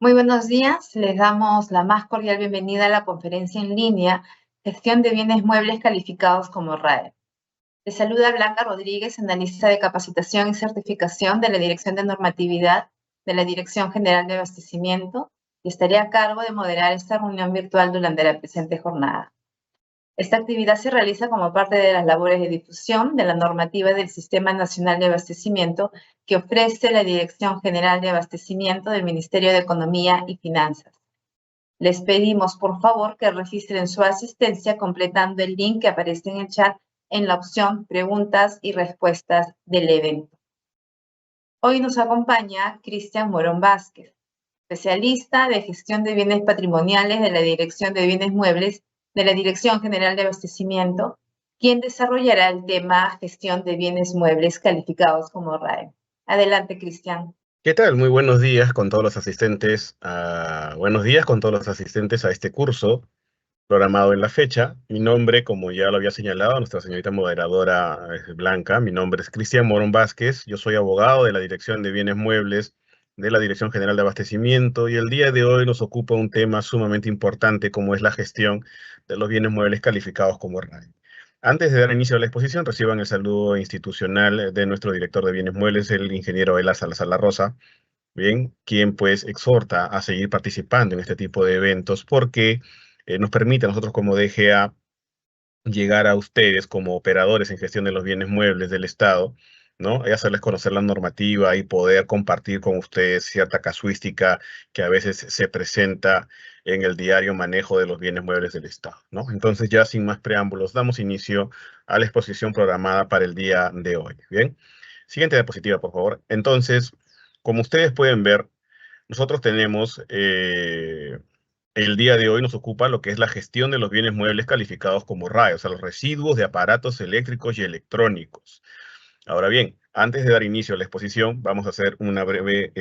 Muy buenos días, les damos la más cordial bienvenida a la conferencia en línea Gestión de Bienes Muebles Calificados como RAE. Les saluda Blanca Rodríguez, analista de capacitación y certificación de la Dirección de Normatividad de la Dirección General de Abastecimiento y estaré a cargo de moderar esta reunión virtual durante la presente jornada. Esta actividad se realiza como parte de las labores de difusión de la normativa del Sistema Nacional de Abastecimiento que ofrece la Dirección General de Abastecimiento del Ministerio de Economía y Finanzas. Les pedimos, por favor, que registren su asistencia completando el link que aparece en el chat en la opción Preguntas y Respuestas del evento. Hoy nos acompaña Cristian Morón Vázquez, especialista de gestión de bienes patrimoniales de la Dirección de Bienes Muebles de la Dirección General de Abastecimiento, quien desarrollará el tema gestión de bienes muebles calificados como RAE. Adelante, Cristian. ¿Qué tal? Muy buenos días con todos los asistentes. Buenos días con todos los asistentes a este curso programado en la fecha. Mi nombre, como ya lo había señalado nuestra señorita moderadora Blanca, mi nombre es Cristian Morón Vázquez. Yo soy abogado de la Dirección de Bienes Muebles de la Dirección General de Abastecimiento y el día de hoy nos ocupa un tema sumamente importante como es la gestión de los bienes muebles calificados como RAE. Antes de dar inicio a la exposición, reciban el saludo institucional de nuestro director de bienes muebles, el ingeniero Ela Salazar La Rosa, bien, quien pues exhorta a seguir participando en este tipo de eventos porque nos permite a nosotros como DGA llegar a ustedes como operadores en gestión de los bienes muebles del Estado, ¿no? Y hacerles conocer la normativa y poder compartir con ustedes cierta casuística que a veces se presenta en el diario manejo de los bienes muebles del Estado, ¿no? Entonces, ya sin más preámbulos, damos inicio a la exposición programada para el día de hoy, ¿bien? Siguiente diapositiva, por favor. Entonces, como ustedes pueden ver, nosotros tenemos el día de hoy nos ocupa lo que es la gestión de los bienes muebles calificados como RAE, o sea, los residuos de aparatos eléctricos y electrónicos. Ahora bien, antes de dar inicio a la exposición, vamos a hacer una breve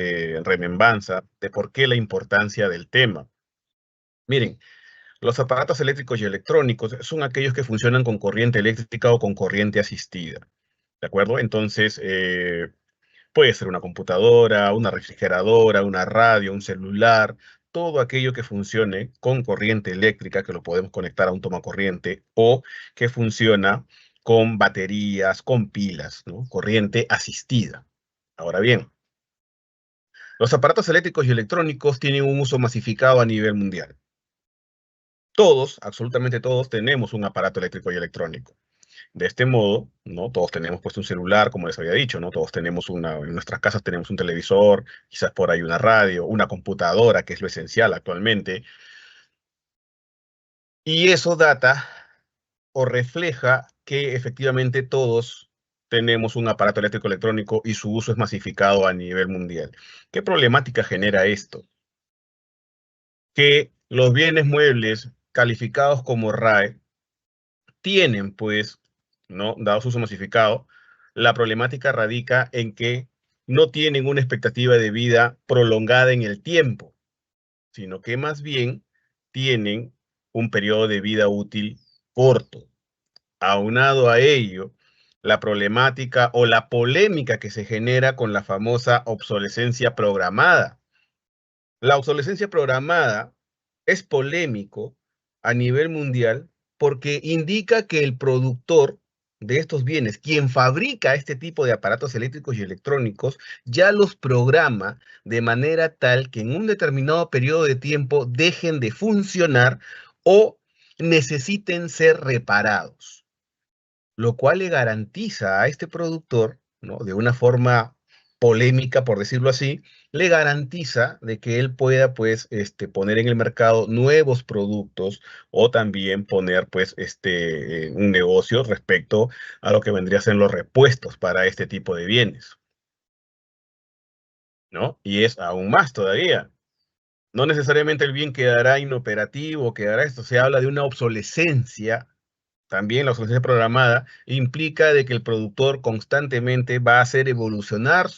remembranza de por qué la importancia del tema. Miren, los aparatos eléctricos y electrónicos son aquellos que funcionan con corriente eléctrica o con corriente asistida. ¿De acuerdo? Entonces, puede ser una computadora, una refrigeradora, una radio, un celular, todo aquello que funcione con corriente eléctrica, que lo podemos conectar a un tomacorriente, o que funciona con baterías, con pilas, ¿no? Corriente asistida. Ahora bien, los aparatos eléctricos y electrónicos tienen un uso masificado a nivel mundial. Todos, absolutamente todos, tenemos un aparato eléctrico y electrónico. De este modo, ¿no? Todos tenemos pues un celular, como les había dicho, ¿no? Todos tenemos en nuestras casas tenemos un televisor, quizás por ahí una radio, una computadora, que es lo esencial actualmente. Y eso data o refleja que efectivamente todos tenemos un aparato eléctrico electrónico y su uso es masificado a nivel mundial. ¿Qué problemática genera esto? Que los bienes muebles calificados como RAE tienen, pues, ¿no? Dado su uso masificado, la problemática radica en que no tienen una expectativa de vida prolongada en el tiempo, sino que más bien tienen un periodo de vida útil corto. Aunado a ello, la problemática o la polémica que se genera con la famosa obsolescencia programada. La obsolescencia programada es polémico a nivel mundial porque indica que el productor de estos bienes, quien fabrica este tipo de aparatos eléctricos y electrónicos, ya los programa de manera tal que en un determinado periodo de tiempo dejen de funcionar o necesiten ser reparados, lo cual le garantiza a este productor, ¿no? De una forma polémica, por decirlo así, le garantiza de que él pueda, pues, poner en el mercado nuevos productos o también poner, pues, un negocio respecto a lo que vendría a ser los repuestos para este tipo de bienes, ¿no? Y es aún más todavía. No necesariamente el bien quedará inoperativo, quedará esto, se habla de una obsolescencia. También la obsolescencia programada implica de que el productor constantemente va a hacer evolucionar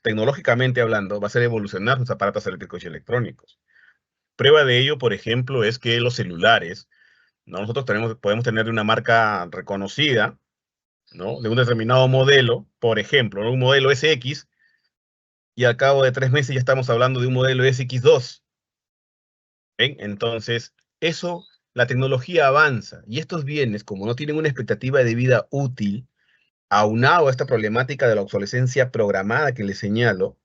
tecnológicamente hablando, va a hacer evolucionar sus aparatos eléctricos y electrónicos. Prueba de ello, por ejemplo, es que los celulares, ¿no? Nosotros podemos tener de una marca reconocida, ¿no? De un determinado modelo, por ejemplo, ¿no? Un modelo SX, y al cabo de 3 meses ya estamos hablando de un modelo SX2. ¿Ven? Entonces, la tecnología avanza y estos bienes, como no tienen una expectativa de vida útil, aunado a esta problemática de la obsolescencia programada que les señalo,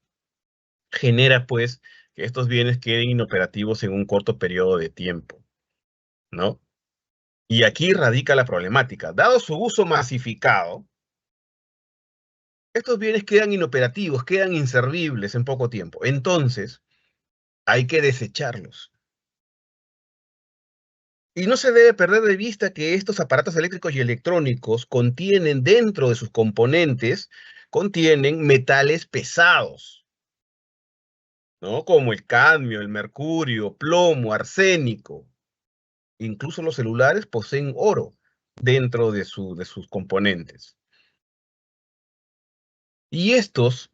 genera pues que estos bienes queden inoperativos en un corto periodo de tiempo, ¿no? Y aquí radica la problemática. Dado su uso masificado, estos bienes quedan inoperativos, quedan inservibles en poco tiempo. Entonces, hay que desecharlos. Y no se debe perder de vista que estos aparatos eléctricos y electrónicos contienen dentro de sus componentes, contienen metales pesados, ¿no? Como el cadmio, el mercurio, plomo, arsénico. Incluso los celulares poseen oro dentro de sus componentes. Y estos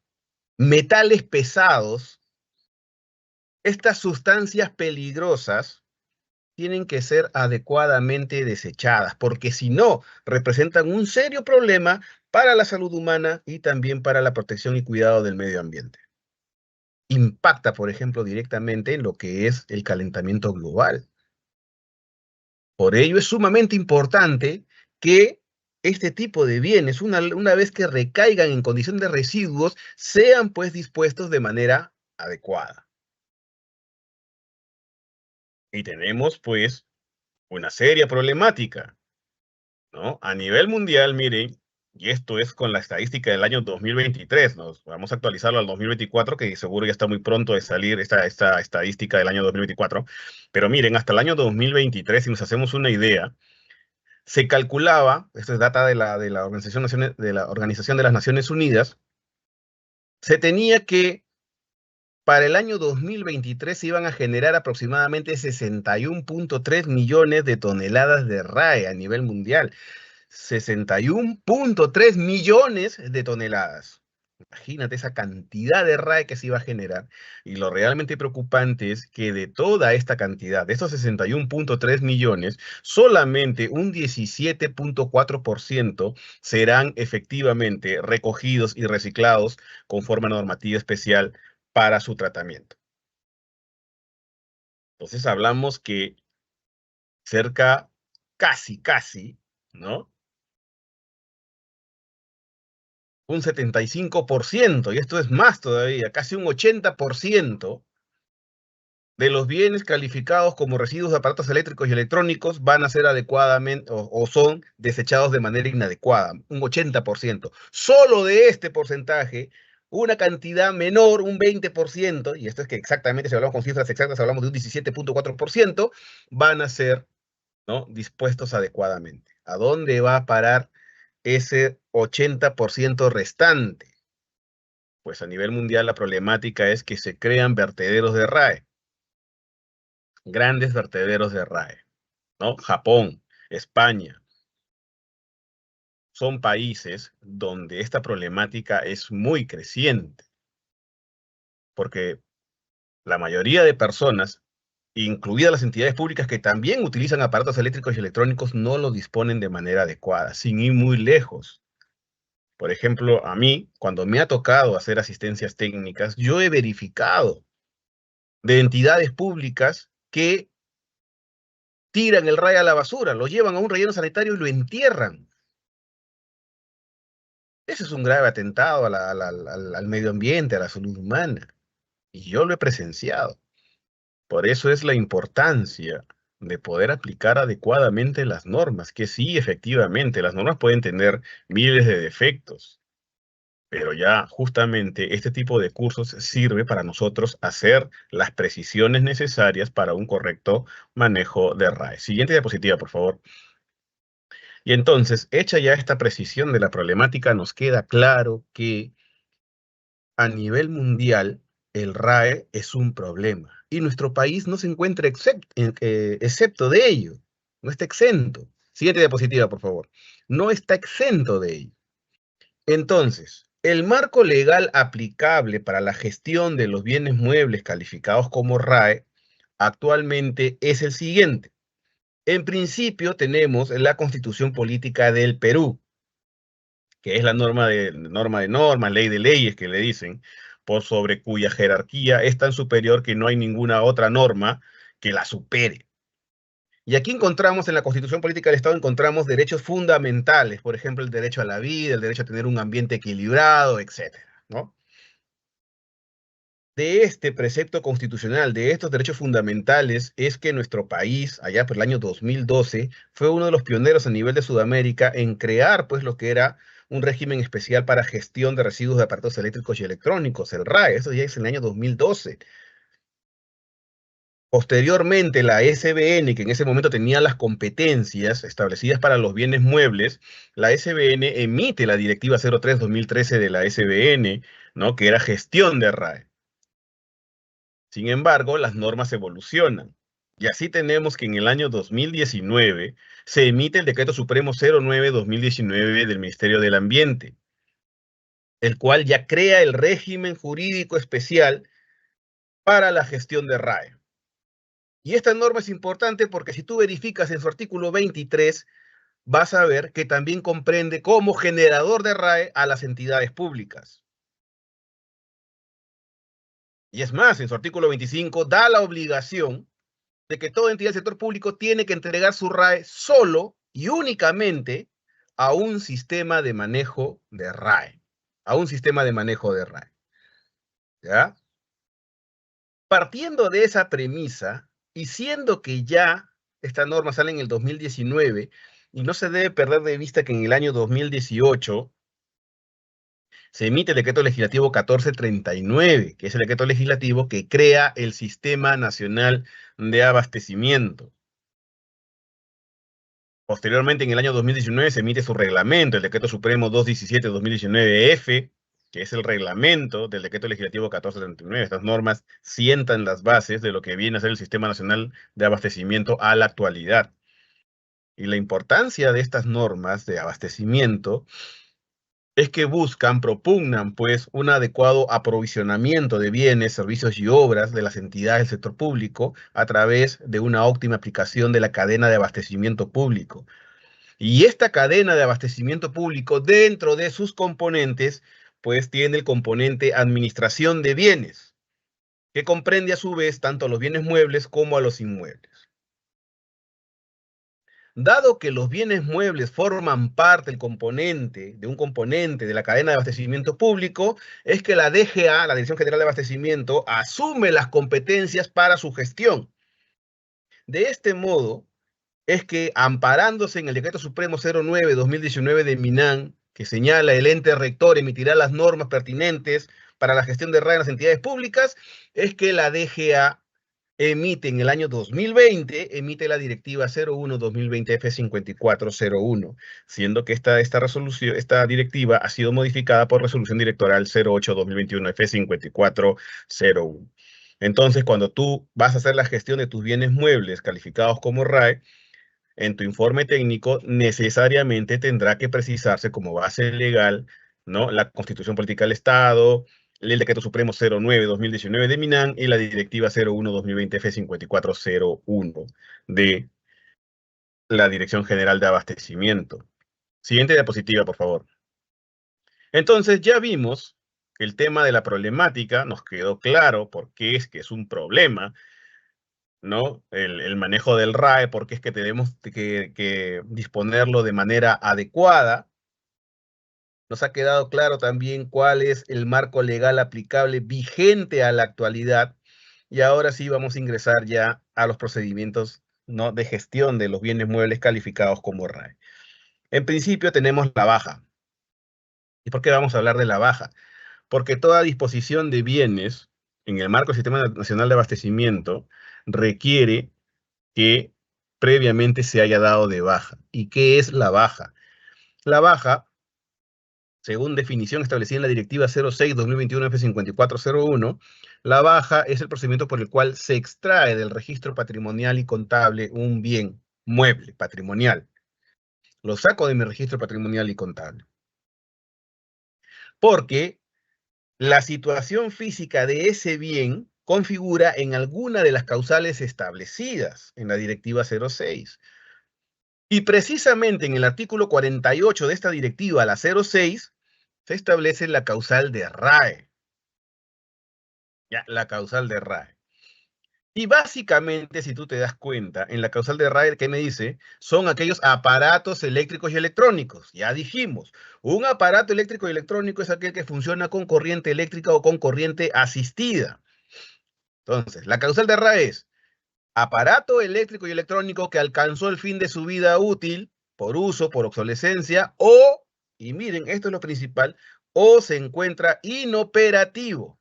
metales pesados, estas sustancias peligrosas, tienen que ser adecuadamente desechadas, porque si no, representan un serio problema para la salud humana y también para la protección y cuidado del medio ambiente. Impacta, por ejemplo, directamente en lo que es el calentamiento global. Por ello es sumamente importante que este tipo de bienes, una vez que recaigan en condición de residuos, sean pues dispuestos de manera adecuada. Y tenemos pues una seria problemática, ¿no? A nivel mundial, miren, y esto es con la estadística del año 2023, nos vamos a actualizarlo al 2024, que seguro ya está muy pronto de salir esta estadística del año 2024, pero miren, hasta el año 2023, si nos hacemos una idea, se calculaba, esto es data de la Organización de las Naciones Unidas, se tenía que para el año 2023 se iban a generar aproximadamente 61.3 millones de toneladas de RAE a nivel mundial. 61.3 millones de toneladas. Imagínate esa cantidad de RAE que se iba a generar. Y lo realmente preocupante es que de toda esta cantidad, de estos 61.3 millones, solamente un 17.4% serán efectivamente recogidos y reciclados conforme a normativa especial para su tratamiento. Entonces hablamos que cerca, casi, ¿no? Un 75%, y esto es más todavía, casi un 80% de los bienes calificados como residuos de aparatos eléctricos y electrónicos van a ser adecuadamente o son desechados de manera inadecuada, un 80%. Solo de este porcentaje, una cantidad menor, un 20%, y esto es que exactamente, si hablamos con cifras exactas, hablamos de un 17.4%, van a ser, ¿no?, dispuestos adecuadamente. ¿A dónde va a parar ese 80% restante? Pues a nivel mundial la problemática es que se crean vertederos de RAE, grandes vertederos de RAE, ¿no? Japón, España, son países donde esta problemática es muy creciente, porque la mayoría de personas, incluidas las entidades públicas que también utilizan aparatos eléctricos y electrónicos, no lo disponen de manera adecuada, sin ir muy lejos. Por ejemplo, a mí, cuando me ha tocado hacer asistencias técnicas, yo he verificado de entidades públicas que tiran el RAE a la basura, lo llevan a un relleno sanitario y lo entierran. Ese es un grave atentado al medio ambiente, a la salud humana. Y yo lo he presenciado. Por eso es la importancia de poder aplicar adecuadamente las normas, que sí, efectivamente, las normas pueden tener miles de defectos, pero ya justamente este tipo de cursos sirve para nosotros hacer las precisiones necesarias para un correcto manejo de RAE. Siguiente diapositiva, por favor. Y entonces, hecha ya esta precisión de la problemática, nos queda claro que a nivel mundial el RAE es un problema y nuestro país no se encuentra excepto de ello, no está exento. Siguiente diapositiva, por favor. No está exento de ello. Entonces, el marco legal aplicable para la gestión de los bienes muebles calificados como RAE actualmente es el siguiente. En principio tenemos la Constitución Política del Perú, que es la norma de normas, ley de leyes que le dicen, por sobre cuya jerarquía es tan superior que no hay ninguna otra norma que la supere. Y aquí encontramos en la Constitución Política del Estado, encontramos derechos fundamentales, por ejemplo, el derecho a la vida, el derecho a tener un ambiente equilibrado, etcétera, ¿no? De este precepto constitucional, de estos derechos fundamentales, es que nuestro país, allá por el año 2012, fue uno de los pioneros a nivel de Sudamérica en crear, pues, lo que era un régimen especial para gestión de residuos de aparatos eléctricos y electrónicos, el RAE. Eso ya es en el año 2012. Posteriormente, la SBN, que en ese momento tenía las competencias establecidas para los bienes muebles, la SBN emite la Directiva 03-2013 de la SBN, ¿no? Que era gestión de RAE. Sin embargo, las normas evolucionan. Y así tenemos que en el año 2019 se emite el Decreto Supremo 09-2019 del Ministerio del Ambiente, el cual ya crea el régimen jurídico especial para la gestión de RAE. Y esta norma es importante porque si tú verificas en su artículo 23, vas a ver que también comprende como generador de RAE a las entidades públicas. Y es más, en su artículo 25 da la obligación de que toda entidad del sector público tiene que entregar su RAE solo y únicamente a un sistema de manejo de RAE. A un sistema de manejo de RAE. ¿Ya? Partiendo de esa premisa, y siendo que ya esta norma sale en el 2019, y no se debe perder de vista que en el año 2018 se emite el decreto legislativo 1439, que es el decreto legislativo que crea el Sistema Nacional de Abastecimiento. Posteriormente, en el año 2019, se emite su reglamento, el Decreto Supremo 217-2019-F, que es el reglamento del Decreto Legislativo 1439. Estas normas sientan las bases de lo que viene a ser el Sistema Nacional de Abastecimiento a la actualidad. Y la importancia de estas normas de abastecimiento es que propugnan, pues, un adecuado aprovisionamiento de bienes, servicios y obras de las entidades del sector público a través de una óptima aplicación de la cadena de abastecimiento público. Y esta cadena de abastecimiento público, dentro de sus componentes, pues tiene el componente administración de bienes, que comprende a su vez tanto a los bienes muebles como a los inmuebles. Dado que los bienes muebles forman parte de un componente de la cadena de abastecimiento público, es que la DGA, la Dirección General de Abastecimiento, asume las competencias para su gestión. De este modo, es que amparándose en el Decreto Supremo 09-2019 de MINAN, que señala el ente rector emitirá las normas pertinentes para la gestión de RAE en las entidades públicas, es que la DGA emite en el año 2020, emite la Directiva 01-2020-F5401, siendo que esta directiva ha sido modificada por Resolución Directoral 08-2021-F5401. Entonces, cuando tú vas a hacer la gestión de tus bienes muebles calificados como RAE, en tu informe técnico necesariamente tendrá que precisarse como base legal, ¿no? La Constitución Política del Estado, el Decreto Supremo 09-2019 de MINAN y la Directiva 01-2020-F5401 de la Dirección General de Abastecimiento. Siguiente diapositiva, por favor. Entonces, ya vimos que el tema de la problemática nos quedó claro por qué es que es un problema, ¿no? El manejo del RAE, porque es que tenemos que disponerlo de manera adecuada. Nos ha quedado claro también cuál es el marco legal aplicable vigente a la actualidad. Y ahora sí vamos a ingresar ya a los procedimientos, ¿no?, de gestión de los bienes muebles calificados como RAE. En principio tenemos la baja. ¿Y por qué vamos a hablar de la baja? Porque toda disposición de bienes en el marco del Sistema Nacional de Abastecimiento requiere que previamente se haya dado de baja. ¿Y qué es la baja? La baja, según definición establecida en la Directiva 06-2021-F5401, la baja es el procedimiento por el cual se extrae del registro patrimonial y contable un bien mueble patrimonial. Lo saco de mi registro patrimonial y contable. Porque la situación física de ese bien configura en alguna de las causales establecidas en la Directiva 06. Y precisamente en el artículo 48 de esta directiva, la 06, se establece la causal de RAE. Ya, la causal de RAE. Y básicamente, si tú te das cuenta, en la causal de RAE, ¿qué me dice? Son aquellos aparatos eléctricos y electrónicos. Ya dijimos, un aparato eléctrico y electrónico es aquel que funciona con corriente eléctrica o con corriente asistida. Entonces, la causal de RAE es aparato eléctrico y electrónico que alcanzó el fin de su vida útil por uso, por obsolescencia, o, y miren, esto es lo principal, o se encuentra inoperativo.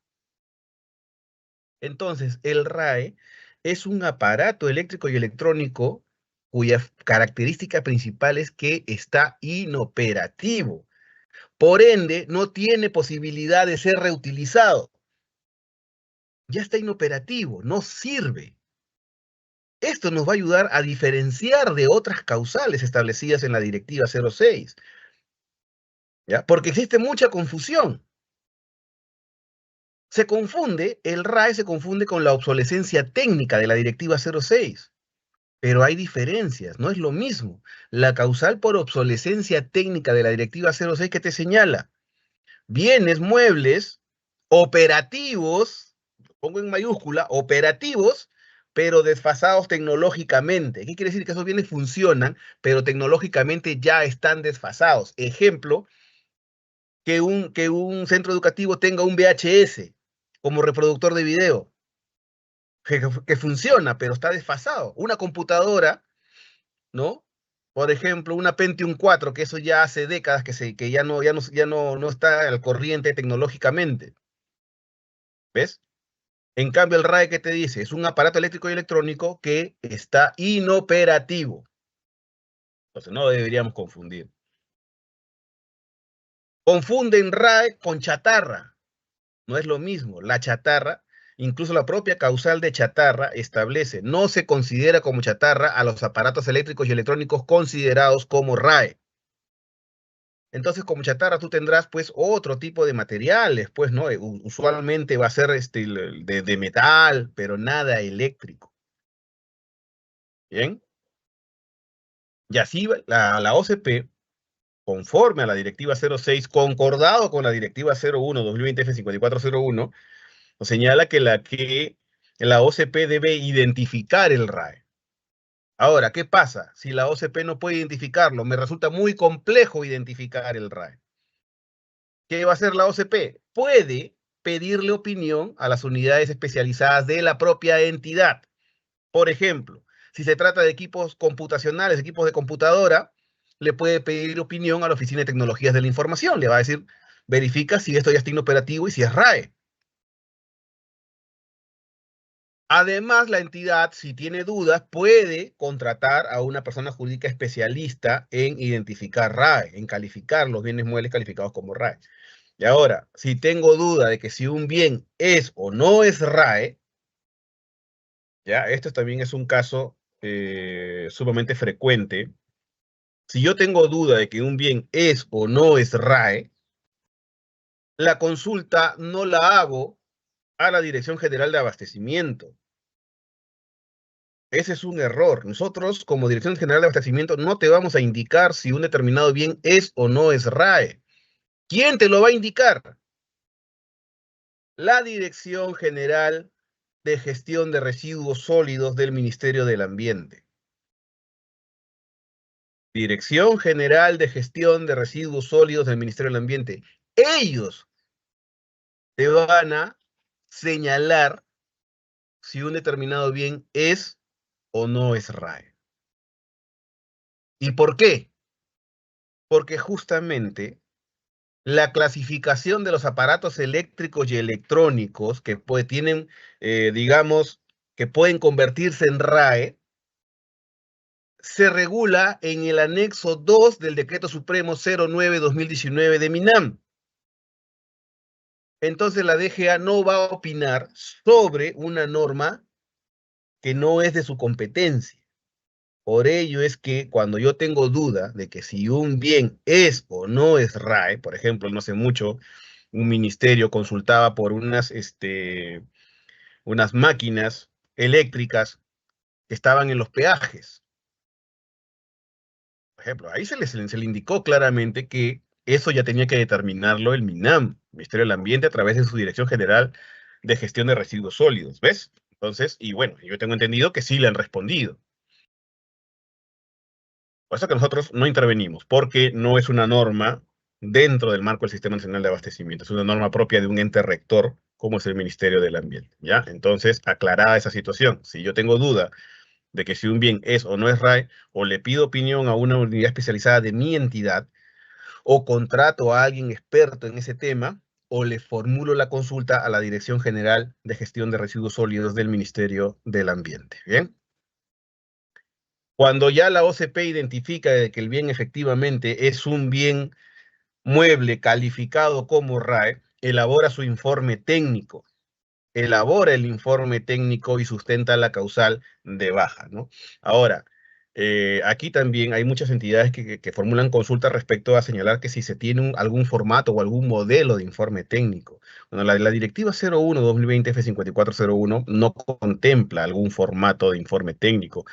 Entonces, el RAE es un aparato eléctrico y electrónico cuya característica principal es que está inoperativo. Por ende, no tiene posibilidad de ser reutilizado. Ya está inoperativo, no sirve. Esto nos va a ayudar a diferenciar de otras causales establecidas en la Directiva 06, ¿ya? Porque existe mucha confusión. El RAE se confunde con la obsolescencia técnica de la Directiva 06. Pero hay diferencias, no es lo mismo. La causal por obsolescencia técnica de la Directiva 06 que te señala bienes muebles operativos, pongo en mayúscula, operativos, pero desfasados tecnológicamente. ¿Qué quiere decir? Que esos bienes funcionan, pero tecnológicamente ya están desfasados. Ejemplo, que un centro educativo tenga un VHS como reproductor de video, que funciona, pero está desfasado. Una computadora, ¿no? Por ejemplo, una Pentium 4, que eso ya hace décadas que ya no está al corriente tecnológicamente. ¿Ves? En cambio, el RAE, ¿qué te dice? Es un aparato eléctrico y electrónico que está inoperativo. Entonces, no deberíamos confundir. Confunden RAE con chatarra. No es lo mismo. La chatarra, incluso la propia causal de chatarra establece, no se considera como chatarra a los aparatos eléctricos y electrónicos considerados como RAE. Entonces, como chatarra, tú tendrás, pues, otro tipo de materiales, pues, ¿no? Usualmente va a ser de metal, pero nada eléctrico. ¿Bien? Y así la OCP, conforme a la Directiva 06, concordado con la Directiva 01, 2020-F5401, nos señala que la OCP debe identificar el RAE. Ahora, ¿qué pasa? Si la OCP no puede identificarlo, me resulta muy complejo identificar el RAE. ¿Qué va a hacer la OCP? Puede pedirle opinión a las unidades especializadas de la propia entidad. Por ejemplo, si se trata de equipos computacionales, equipos de computadora, le puede pedir opinión a la Oficina de Tecnologías de la Información. Le va a decir, verifica si esto ya está inoperativo y si es RAE. Además, la entidad, si tiene dudas, puede contratar a una persona jurídica especialista en identificar RAE, en calificar los bienes muebles calificados como RAE. Y ahora, si tengo duda de que si un bien es o no es RAE, ya, esto también es un caso sumamente frecuente. Si yo tengo duda de que un bien es o no es RAE, la consulta no la hago a la Dirección General de Abastecimiento. Ese es un error. Nosotros, como Dirección General de Abastecimiento, no te vamos a indicar si un determinado bien es o no es RAE. ¿Quién te lo va a indicar? La Dirección General de Gestión de Residuos Sólidos del Ministerio del Ambiente. Dirección General de Gestión de Residuos Sólidos del Ministerio del Ambiente. Ellos te van a señalar si un determinado bien es o no es RAE. ¿Y por qué? Porque justamente la clasificación de los aparatos eléctricos y electrónicos que tienen, digamos, que pueden convertirse en RAE, se regula en el anexo 2 del Decreto Supremo 09-2019 de MINAM. Entonces la DGA no va a opinar sobre una norma que no es de su competencia. Por ello es que cuando yo tengo duda de que si un bien es o no es RAE, por ejemplo, no sé mucho, un ministerio consultaba por unas máquinas eléctricas que estaban en los peajes. Por ejemplo, ahí se le indicó claramente que eso ya tenía que determinarlo el MINAM, Ministerio del Ambiente, a través de su Dirección General de Gestión de Residuos Sólidos, ¿ves? Entonces, y bueno, yo tengo entendido que sí le han respondido. Por eso que nosotros no intervenimos, porque no es una norma dentro del marco del Sistema Nacional de Abastecimiento, es una norma propia de un ente rector, como es el Ministerio del Ambiente, ¿ya? Entonces, aclarada esa situación, si yo tengo duda de que si un bien es o no es RAE, o le pido opinión a una unidad especializada de mi entidad, o contrato a alguien experto en ese tema, o le formulo la consulta a la Dirección General de Gestión de Residuos Sólidos del Ministerio del Ambiente, ¿bien? Cuando ya la OCP identifica de que el bien efectivamente es un bien mueble calificado como RAE, elabora su informe técnico, elabora el informe técnico y sustenta la causal de baja, ¿no? Ahora, aquí también hay muchas entidades que formulan consultas respecto a señalar que si se tiene algún formato o algún modelo de informe técnico. Bueno, la Directiva 01-2020 F5401 no contempla algún formato de informe técnico.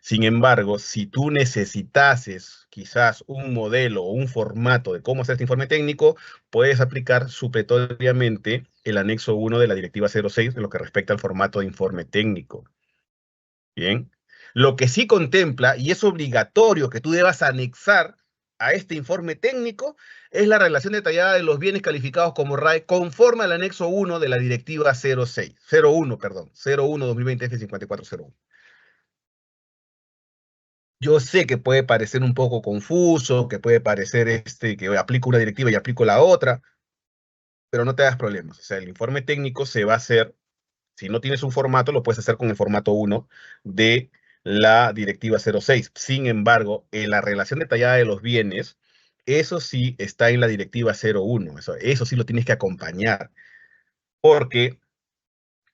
Sin embargo, si tú necesitases quizás un modelo o un formato de cómo hacer este informe técnico, puedes aplicar supletoriamente el anexo 1 de la Directiva 06 en lo que respecta al formato de informe técnico. Bien. Lo que sí contempla, y es obligatorio que tú debas anexar a este informe técnico, es la relación detallada de los bienes calificados como RAE conforme al anexo 1 de la Directiva 01 2020 F5401. Yo sé que puede parecer un poco confuso, que puede parecer que aplico una directiva y aplico la otra, pero no te hagas problemas. O sea, el informe técnico se va a hacer, si no tienes un formato, lo puedes hacer con el formato 1 de la directiva 06. Sin embargo, en la relación detallada de los bienes, eso sí está en la directiva 01. Eso sí lo tienes que acompañar, porque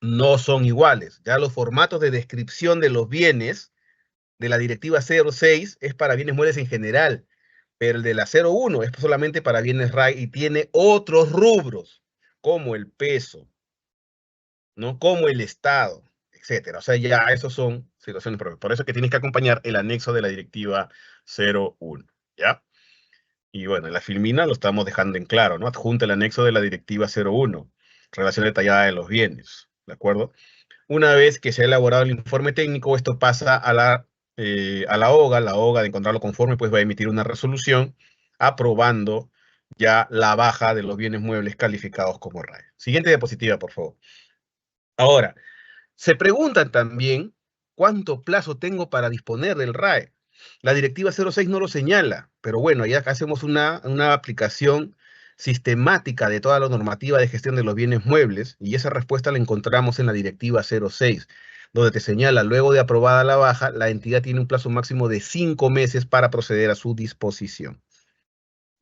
no son iguales. Ya los formatos de descripción de los bienes de la directiva 06 es para bienes muebles en general, pero el de la 01 es solamente para bienes RAE y tiene otros rubros, como el peso, ¿no? Como el estado, etcétera. O sea, ya esos son situaciones propias. Por eso es que tienes que acompañar el anexo de la directiva 01, ¿ya? Y bueno, en la filmina lo estamos dejando en claro, ¿no? Adjunta el anexo de la directiva 01, relación detallada de los bienes, ¿de acuerdo? Una vez que se ha elaborado el informe técnico, esto pasa a la OGA de encontrarlo conforme, pues va a emitir una resolución aprobando ya la baja de los bienes muebles calificados como RAE. Siguiente diapositiva, por favor. Ahora, se preguntan también cuánto plazo tengo para disponer del RAE. La directiva 06 no lo señala, pero bueno, ya hacemos una aplicación sistemática de toda la normativa de gestión de los bienes muebles y esa respuesta la encontramos en la directiva 06, donde te señala, luego de aprobada la baja, la entidad tiene un plazo máximo de 5 meses para proceder a su disposición.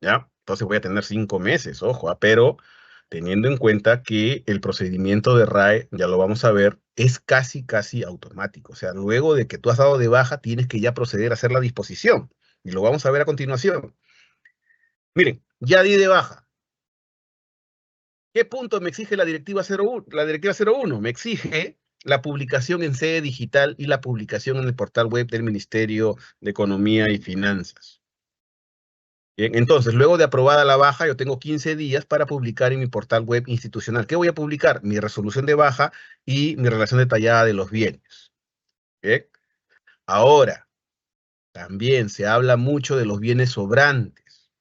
¿Ya? Entonces voy a tener 5 meses, ojo, pero teniendo en cuenta que el procedimiento de RAE, ya lo vamos a ver, es casi automático. O sea, luego de que tú has dado de baja, tienes que ya proceder a hacer la disposición. Y lo vamos a ver a continuación. Miren, ya di de baja. ¿Qué punto me exige la directiva 01? La directiva 01 me exige la publicación en sede digital y la publicación en el portal web del Ministerio de Economía y Finanzas. Bien, entonces, luego de aprobada la baja, yo tengo 15 días para publicar en mi portal web institucional. ¿Qué voy a publicar? Mi resolución de baja y mi relación detallada de los bienes. Bien. Ahora, también se habla mucho de los bienes sobrantes.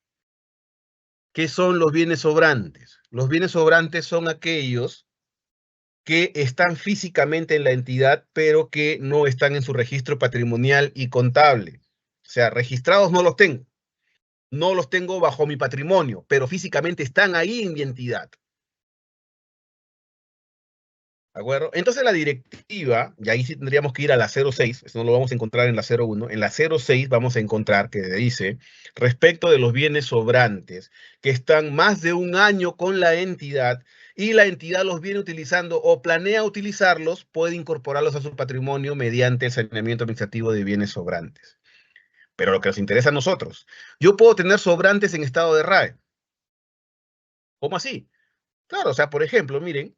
¿Qué son los bienes sobrantes? Los bienes sobrantes son aquellos que están físicamente en la entidad, pero que no están en su registro patrimonial y contable. O sea, registrados no los tengo. No los tengo bajo mi patrimonio, pero físicamente están ahí en mi entidad. ¿De acuerdo? Entonces la directiva, y ahí sí tendríamos que ir a la 06, eso no lo vamos a encontrar en la 01, en la 06 vamos a encontrar que dice, respecto de los bienes sobrantes, que están más de un año con la entidad, y la entidad los viene utilizando o planea utilizarlos, puede incorporarlos a su patrimonio mediante el saneamiento administrativo de bienes sobrantes. Pero lo que nos interesa a nosotros, yo puedo tener sobrantes en estado de RAE. ¿Cómo así? Claro, o sea, por ejemplo, miren,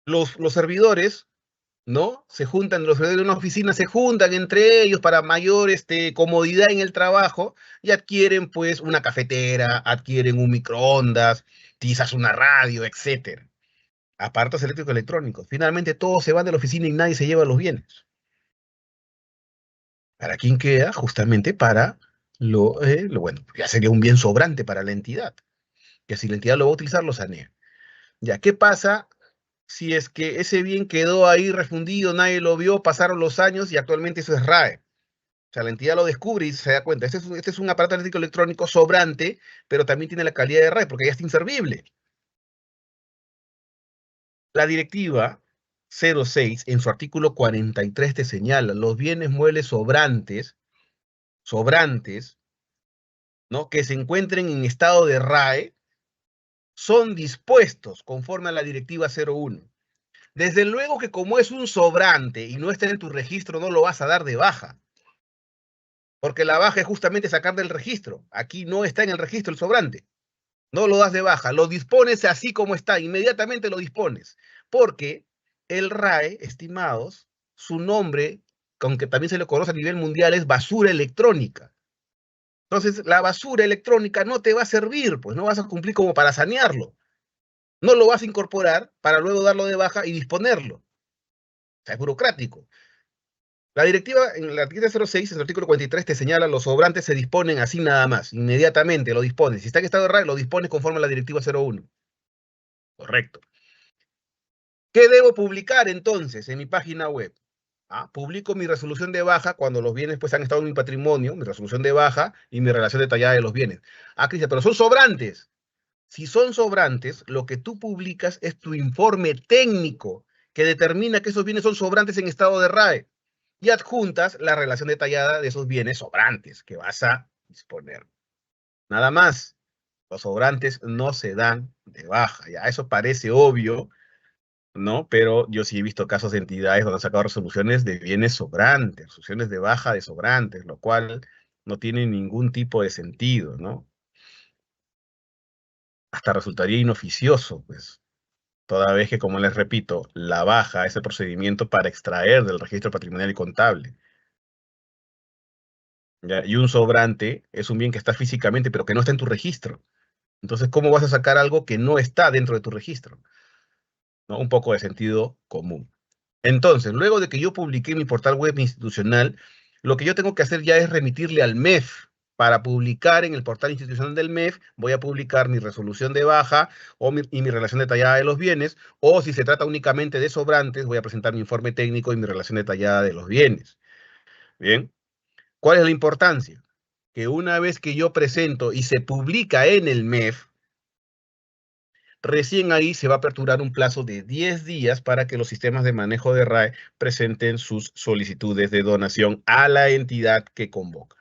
los servidores, ¿no? Se juntan, los servidores de una oficina se juntan entre ellos para mayor comodidad en el trabajo y adquieren pues una cafetera, adquieren un microondas, quizás una radio, etcétera. aparatos eléctricos electrónicos. Finalmente todos se van de la oficina y nadie se lleva los bienes. ¿Para quién queda? Justamente para bueno, ya sería un bien sobrante para la entidad, que si la entidad lo va a utilizar, lo sanea. Ya, ¿qué pasa si es que ese bien quedó ahí refundido, nadie lo vio, pasaron los años y actualmente eso es RAE? O sea, la entidad lo descubre y se da cuenta. Este es un aparato eléctrico electrónico sobrante, pero también tiene la calidad de RAE porque ya está inservible. La directiva 06, en su artículo 43, te señala los bienes muebles sobrantes, ¿no? Que se encuentren en estado de RAE, son dispuestos conforme a la directiva 01. Desde luego que como es un sobrante y no está en tu registro, no lo vas a dar de baja. Porque la baja es justamente sacar del registro. Aquí no está en el registro el sobrante. No lo das de baja, lo dispones así como está, inmediatamente lo dispones. Porque el RAE, estimados, su nombre, aunque también se le conoce a nivel mundial, es basura electrónica. Entonces, la basura electrónica no te va a servir, pues no vas a cumplir como para sanearlo. No lo vas a incorporar para luego darlo de baja y disponerlo. O sea, es burocrático. La directiva, en la directiva 06, en el artículo 43, te señala los sobrantes se disponen así nada más, inmediatamente lo dispones. Si está en estado de RAE, lo dispones conforme a la directiva 01. Correcto. ¿Qué debo publicar entonces en mi página web? Publico mi resolución de baja cuando los bienes pues han estado en mi patrimonio, mi resolución de baja y mi relación detallada de los bienes. Cristian, pero son sobrantes. Si son sobrantes, lo que tú publicas es tu informe técnico que determina que esos bienes son sobrantes en estado de RAE y adjuntas la relación detallada de esos bienes sobrantes que vas a disponer. Nada más. Los sobrantes no se dan de baja. Ya, eso parece obvio, ¿no? Pero yo sí he visto casos de entidades donde han sacado resoluciones de bienes sobrantes, resoluciones de baja de sobrantes, lo cual no tiene ningún tipo de sentido, ¿no? Hasta resultaría inoficioso, pues, toda vez que, como les repito, la baja es el procedimiento para extraer del registro patrimonial y contable. ¿Ya? Y un sobrante es un bien que está físicamente, pero que no está en tu registro. Entonces, ¿cómo vas a sacar algo que no está dentro de tu registro? ¿No? Un poco de sentido común. Entonces, luego de que yo publiqué mi portal web institucional, lo que yo tengo que hacer ya es remitirle al MEF. Para publicar en el portal institucional del MEF, voy a publicar mi resolución de baja y mi relación detallada de los bienes, o si se trata únicamente de sobrantes, voy a presentar mi informe técnico y mi relación detallada de los bienes. Bien, ¿cuál es la importancia? Que una vez que yo presento y se publica en el MEF, recién ahí se va a aperturar un plazo de 10 días para que los sistemas de manejo de RAE presenten sus solicitudes de donación a la entidad que convoca.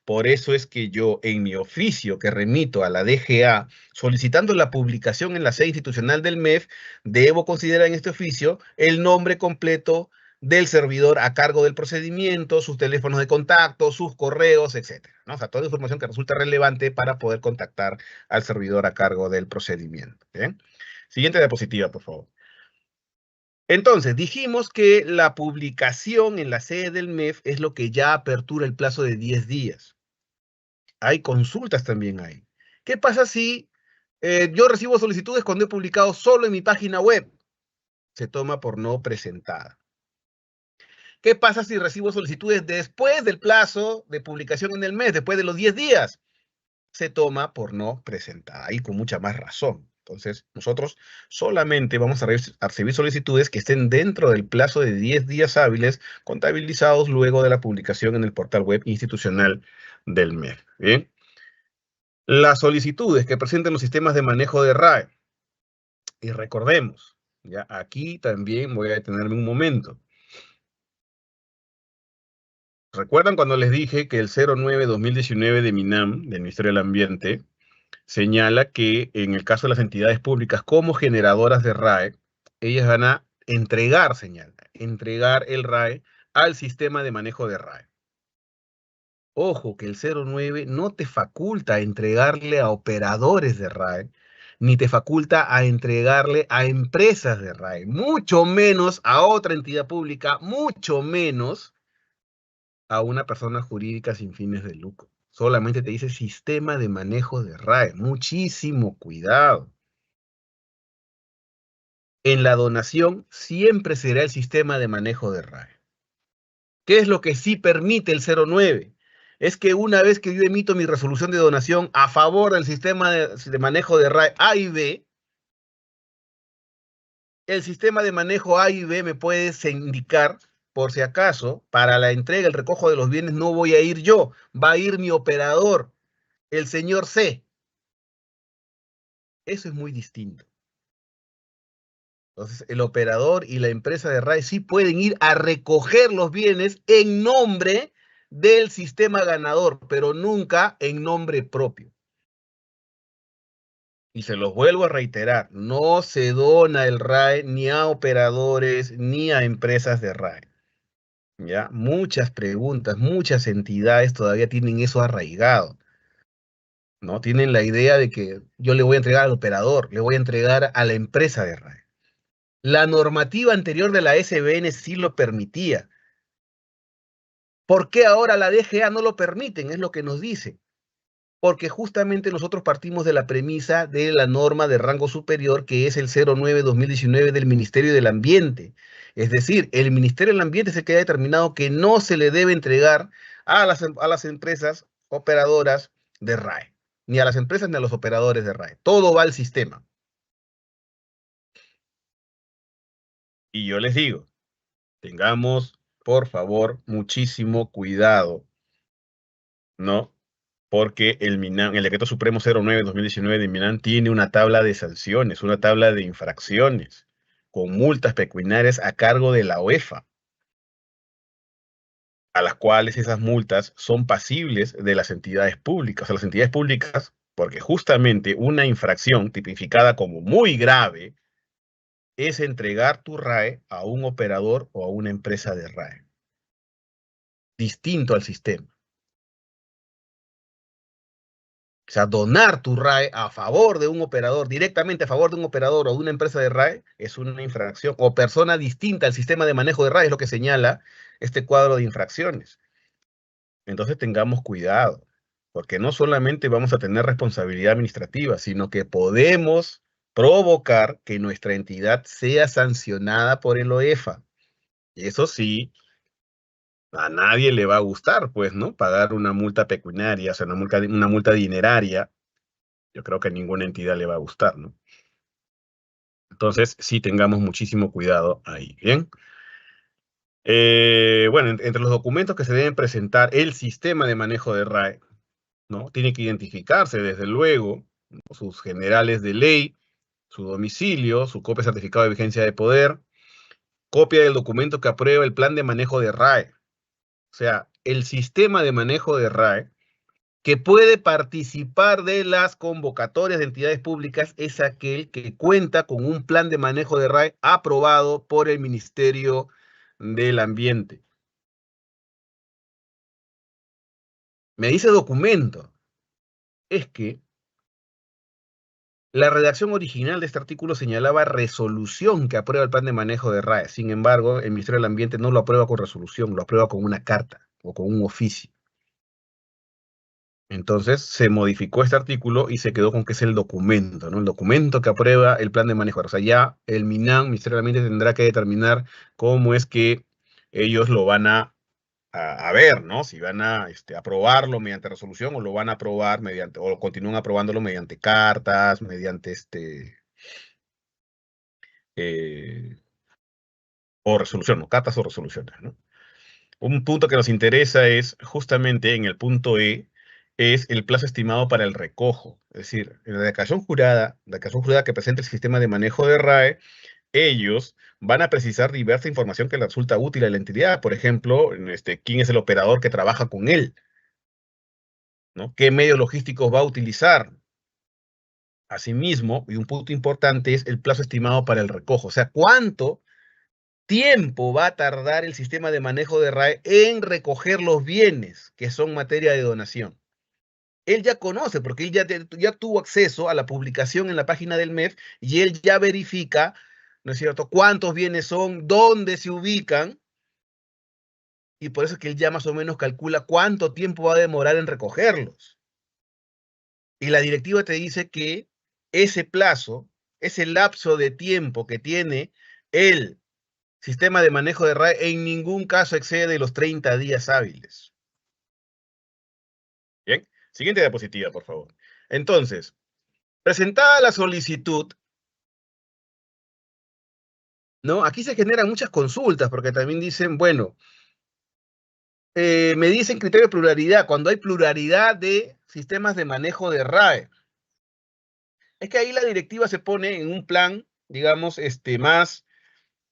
Por eso es que yo, en mi oficio que remito a la DGA, solicitando la publicación en la sede institucional del MEF, debo considerar en este oficio el nombre completo del servidor a cargo del procedimiento, sus teléfonos de contacto, sus correos, etcétera, ¿no? O sea, toda la información que resulta relevante para poder contactar al servidor a cargo del procedimiento. ¿Bien? Siguiente diapositiva, por favor. Entonces, dijimos que la publicación en la sede del MEF es lo que ya apertura el plazo de 10 días. Hay consultas también ahí. ¿Qué pasa si yo recibo solicitudes cuando he publicado solo en mi página web? Se toma por no presentada. ¿Qué pasa si recibo solicitudes después del plazo de publicación en el mes, después de los 10 días? Se toma por no presentada, y con mucha más razón. Entonces, nosotros solamente vamos a recibir solicitudes que estén dentro del plazo de 10 días hábiles, contabilizados luego de la publicación en el portal web institucional del MEF. ¿Bien? Las solicitudes que presenten los sistemas de manejo de RAE. Y recordemos, ya aquí también voy a detenerme un momento. ¿Recuerdan cuando les dije que el 09-2019 de MINAM, del Ministerio del Ambiente, señala que en el caso de las entidades públicas como generadoras de RAE, ellas van a entregar, entregar el RAE al sistema de manejo de RAE? Ojo, que el 09 no te faculta entregarle a operadores de RAE, ni te faculta a entregarle a empresas de RAE, mucho menos a otra entidad pública, mucho menos a una persona jurídica sin fines de lucro. Solamente te dice sistema de manejo de RAE. Muchísimo cuidado. en la donación siempre será el sistema de manejo de RAE. ¿Qué es lo que sí permite el 09? Es que una vez que yo emito mi resolución de donación a favor del sistema de manejo de RAE A y B, el sistema de manejo A y B me puede indicar, por si acaso, para la entrega, el recojo de los bienes no voy a ir yo, va a ir mi operador, el señor C. Eso es muy distinto. Entonces, el operador y la empresa de RAE sí pueden ir a recoger los bienes en nombre del sistema ganador, pero nunca en nombre propio. Y se los vuelvo a reiterar, no se dona el RAE ni a operadores ni a empresas de RAE. ¿Ya? Muchas preguntas, muchas entidades todavía tienen eso arraigado, ¿no? Tienen la idea de que yo le voy a entregar al operador, le voy a entregar a la empresa de RAE. La normativa anterior de la SBN sí lo permitía. ¿Por qué ahora la DGA no lo permiten? Es lo que nos dice. Porque justamente nosotros partimos de la premisa de la norma de rango superior, que es el 09-2019 del Ministerio del Ambiente. Es decir, el Ministerio del Ambiente es el que ha determinado que no se le debe entregar a las empresas operadoras de RAE, ni a las empresas ni a los operadores de RAE. Todo va al sistema. Y yo les digo, tengamos, por favor, muchísimo cuidado, ¿no? Porque el MINAM, el Decreto Supremo 09-2019 de MINAM tiene una tabla de sanciones, una tabla de infracciones, con multas pecuniarias a cargo de la UEFA, a las cuales esas multas son pasibles de las entidades públicas. O sea, las entidades públicas, porque justamente una infracción tipificada como muy grave es entregar tu RAE a un operador o a una empresa de RAE, distinto al sistema. O sea, donar tu RAE a favor de un operador, directamente a favor de un operador o de una empresa de RAE, es una infracción. O persona distinta al sistema de manejo de RAE, es lo que señala este cuadro de infracciones. Entonces tengamos cuidado, porque no solamente vamos a tener responsabilidad administrativa, sino que podemos provocar que nuestra entidad sea sancionada por el OEFA. Y eso sí, a nadie le va a gustar, pues, ¿no? Pagar una multa pecuniaria, o sea, una multa dineraria. Yo creo que a ninguna entidad le va a gustar, ¿no? Entonces, sí tengamos muchísimo cuidado ahí, ¿bien? Bueno, entre los documentos que se deben presentar, el sistema de manejo de RAE, ¿no? Tiene que identificarse, desde luego, ¿no? Sus generales de ley, su domicilio, su copia de certificado de vigencia de poder, copia del documento que aprueba el plan de manejo de RAE. O sea, el sistema de manejo de RAE que puede participar de las convocatorias de entidades públicas es aquel que cuenta con un plan de manejo de RAE aprobado por el Ministerio del Ambiente. Me dice documento. Es que la redacción original de este artículo señalaba resolución que aprueba el plan de manejo de RAE. Sin embargo, el Ministerio del Ambiente no lo aprueba con resolución, lo aprueba con una carta o con un oficio. Entonces se modificó este artículo y se quedó con que es el documento, ¿no? El documento que aprueba el plan de manejo. O sea, ya el MINAM, Ministerio del Ambiente, tendrá que determinar cómo es que ellos lo van a ver, ¿no? Si van a aprobarlo mediante resolución o lo van a aprobar mediante, o continúan aprobándolo mediante cartas, mediante eh, o resolución, ¿no? Cartas o resoluciones, ¿no? Un punto que nos interesa es justamente en el punto E, es el plazo estimado para el recojo. Es decir, en la declaración jurada que presenta el sistema de manejo de RAE, ellos van a precisar diversa información que le resulta útil a la entidad. Por ejemplo, quién es el operador que trabaja con él, ¿no? ¿Qué medios logísticos va a utilizar? Asimismo, y un punto importante es el plazo estimado para el recojo. O sea, ¿cuánto tiempo va a tardar el sistema de manejo de RAE en recoger los bienes que son materia de donación? Él ya conoce, porque él ya tuvo acceso a la publicación en la página del MEF y él ya verifica, ¿no es cierto?, cuántos bienes son, dónde se ubican, y por eso es que él ya más o menos calcula cuánto tiempo va a demorar en recogerlos. Y la directiva te dice que ese plazo ese lapso de tiempo que tiene el sistema de manejo de RAE en ningún caso excede los 30 días hábiles. Bien, siguiente diapositiva, por favor. Entonces, presentada la solicitud, ¿no? Aquí se generan muchas consultas, porque también dicen, bueno, me dicen criterio de pluralidad, cuando hay pluralidad de sistemas de manejo de RAE. Es que ahí la directiva se pone en un plan, digamos, más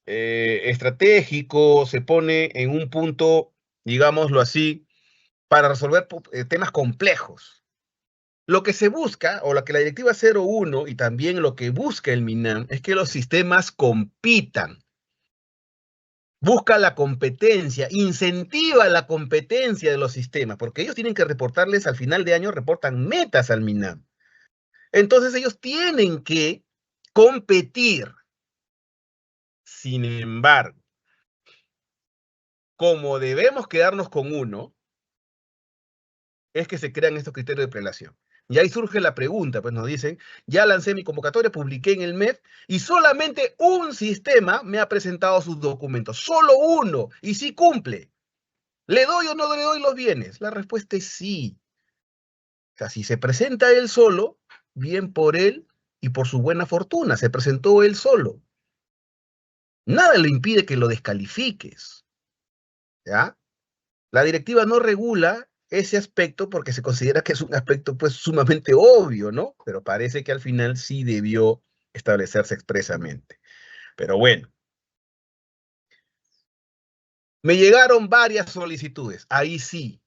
estratégico, se pone en un punto, digámoslo así, para resolver temas complejos. Lo que se busca, o lo que la directiva 01 y también lo que busca el MINAM, es que los sistemas compitan. Busca la competencia, incentiva la competencia de los sistemas, porque ellos tienen que reportarles al final de año, reportan metas al MINAM. Entonces ellos tienen que competir. Sin embargo, como debemos quedarnos con uno, es que se crean estos criterios de prelación. Y ahí surge la pregunta, pues nos dicen, ya lancé mi convocatoria, publiqué en el MEF, y solamente un sistema me ha presentado sus documentos, solo uno, y sí cumple. ¿Le doy o no le doy los bienes? La respuesta es sí. O sea, si se presenta él solo, bien por él y por su buena fortuna, se presentó él solo. Nada le impide que lo descalifiques, ¿ya? La directiva no regula ese aspecto porque se considera que es un aspecto pues sumamente obvio, ¿no? Pero parece que al final sí debió establecerse expresamente. Pero bueno. Me llegaron varias solicitudes. Ahí sí,